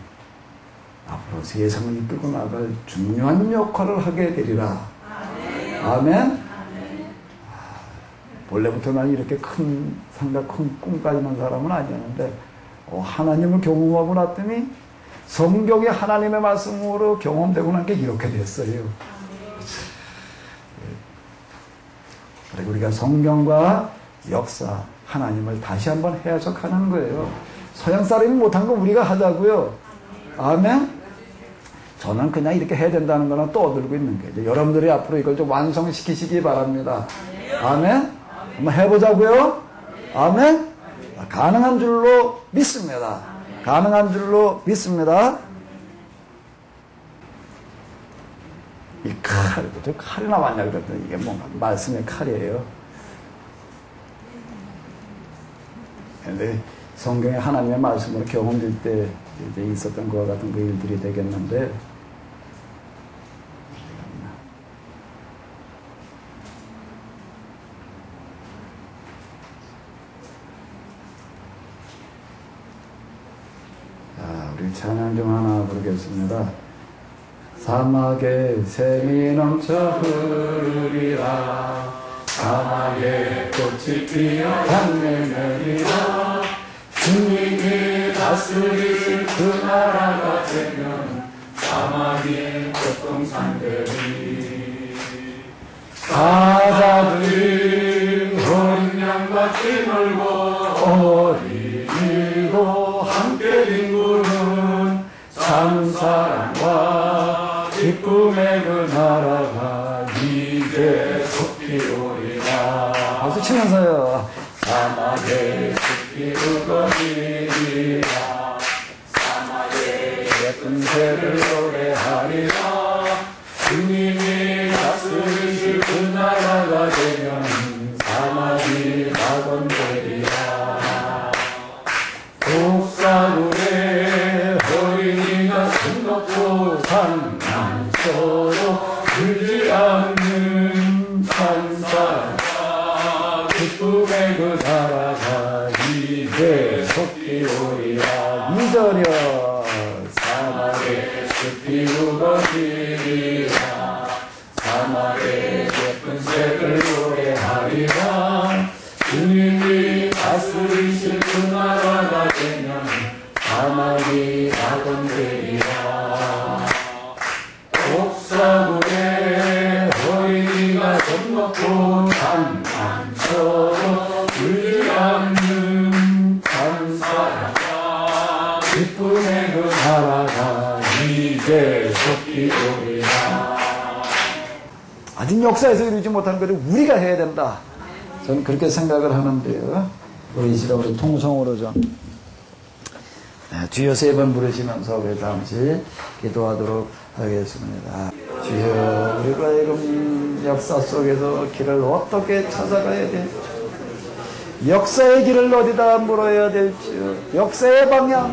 앞으로 세상을 이끌고 나갈 중요한 역할을 하게 되리라. 아멘? 본래부터 난 이렇게 큰 꿈 가지는 사람은 아니었는데 하나님을 경험하고 났더니 성경의 하나님의 말씀으로 경험되고 난 게 이렇게 됐어요. 그리고 우리가 성경과 역사, 하나님을 다시 한번 해석하는 거예요. 서양 사람이 못한 거 우리가 하자고요. 아멘? 저는 그냥 이렇게 해야 된다는 거는 떠들고 있는 거예요. 여러분들이 앞으로 이걸 좀 완성시키시기 바랍니다. 아멘? 한번 해보자고요. 아멘? 가능한 줄로 믿습니다. 가능한 줄로 믿습니다. 이 칼, 저 칼이 나왔냐 그랬더니 이게 뭔가 말씀의 칼이에요. 근데 성경에 하나님의 말씀으로 경험될 때 이제 있었던 것과 같은 그 일들이 되겠는데, 우리 찬양 좀 하나 부르겠습니다. 사막에 샘이 넘쳐 흐르리라. 사막에 꽃이 피어 향내 내리라. 주님이 다스리실 그 나라가 되면 사막이 교통상들이 사자들이 어린 양같이 놀고 어린이도 함께 뒹구는 참사랑과 기쁨의 그 나라가 이제 속히 오리라. 박수 치면서요. 사막에 숲이 우거지리라. 사막에 예쁜 새를 노래하리라. 주님이 다스리실 그 나라가 되면 사막이 낙원되리라. 독사굴에 어린이가 손 놓고 산낭처럼 울지 않는 찬사가 기쁨의 그 나라가 이제 속히 오리라. 2절이여. 사막에 숲이 우거지리라. 사막에 예쁜 새들 노래하리라. 주님이 다스리실 그 나라가 되면 사막이 낙원되리라. 독사굴에 어린이가 손 놓고 장난처럼 울지 않는 찬사가 기쁨의 그 나라가 아직 역사에서 이루지 못한 것을 우리가 해야 된다. 저는 그렇게 생각을 하는데요. 우리 시간 우리 통성으로 좀 주여 3번 부르시면서 우리 잠시 기도하도록 하겠습니다. 주여, 우리가 지금 역사 속에서 길을 어떻게 찾아가야 될지, 역사의 길을 어디다 물어야 될지, 역사의 방향을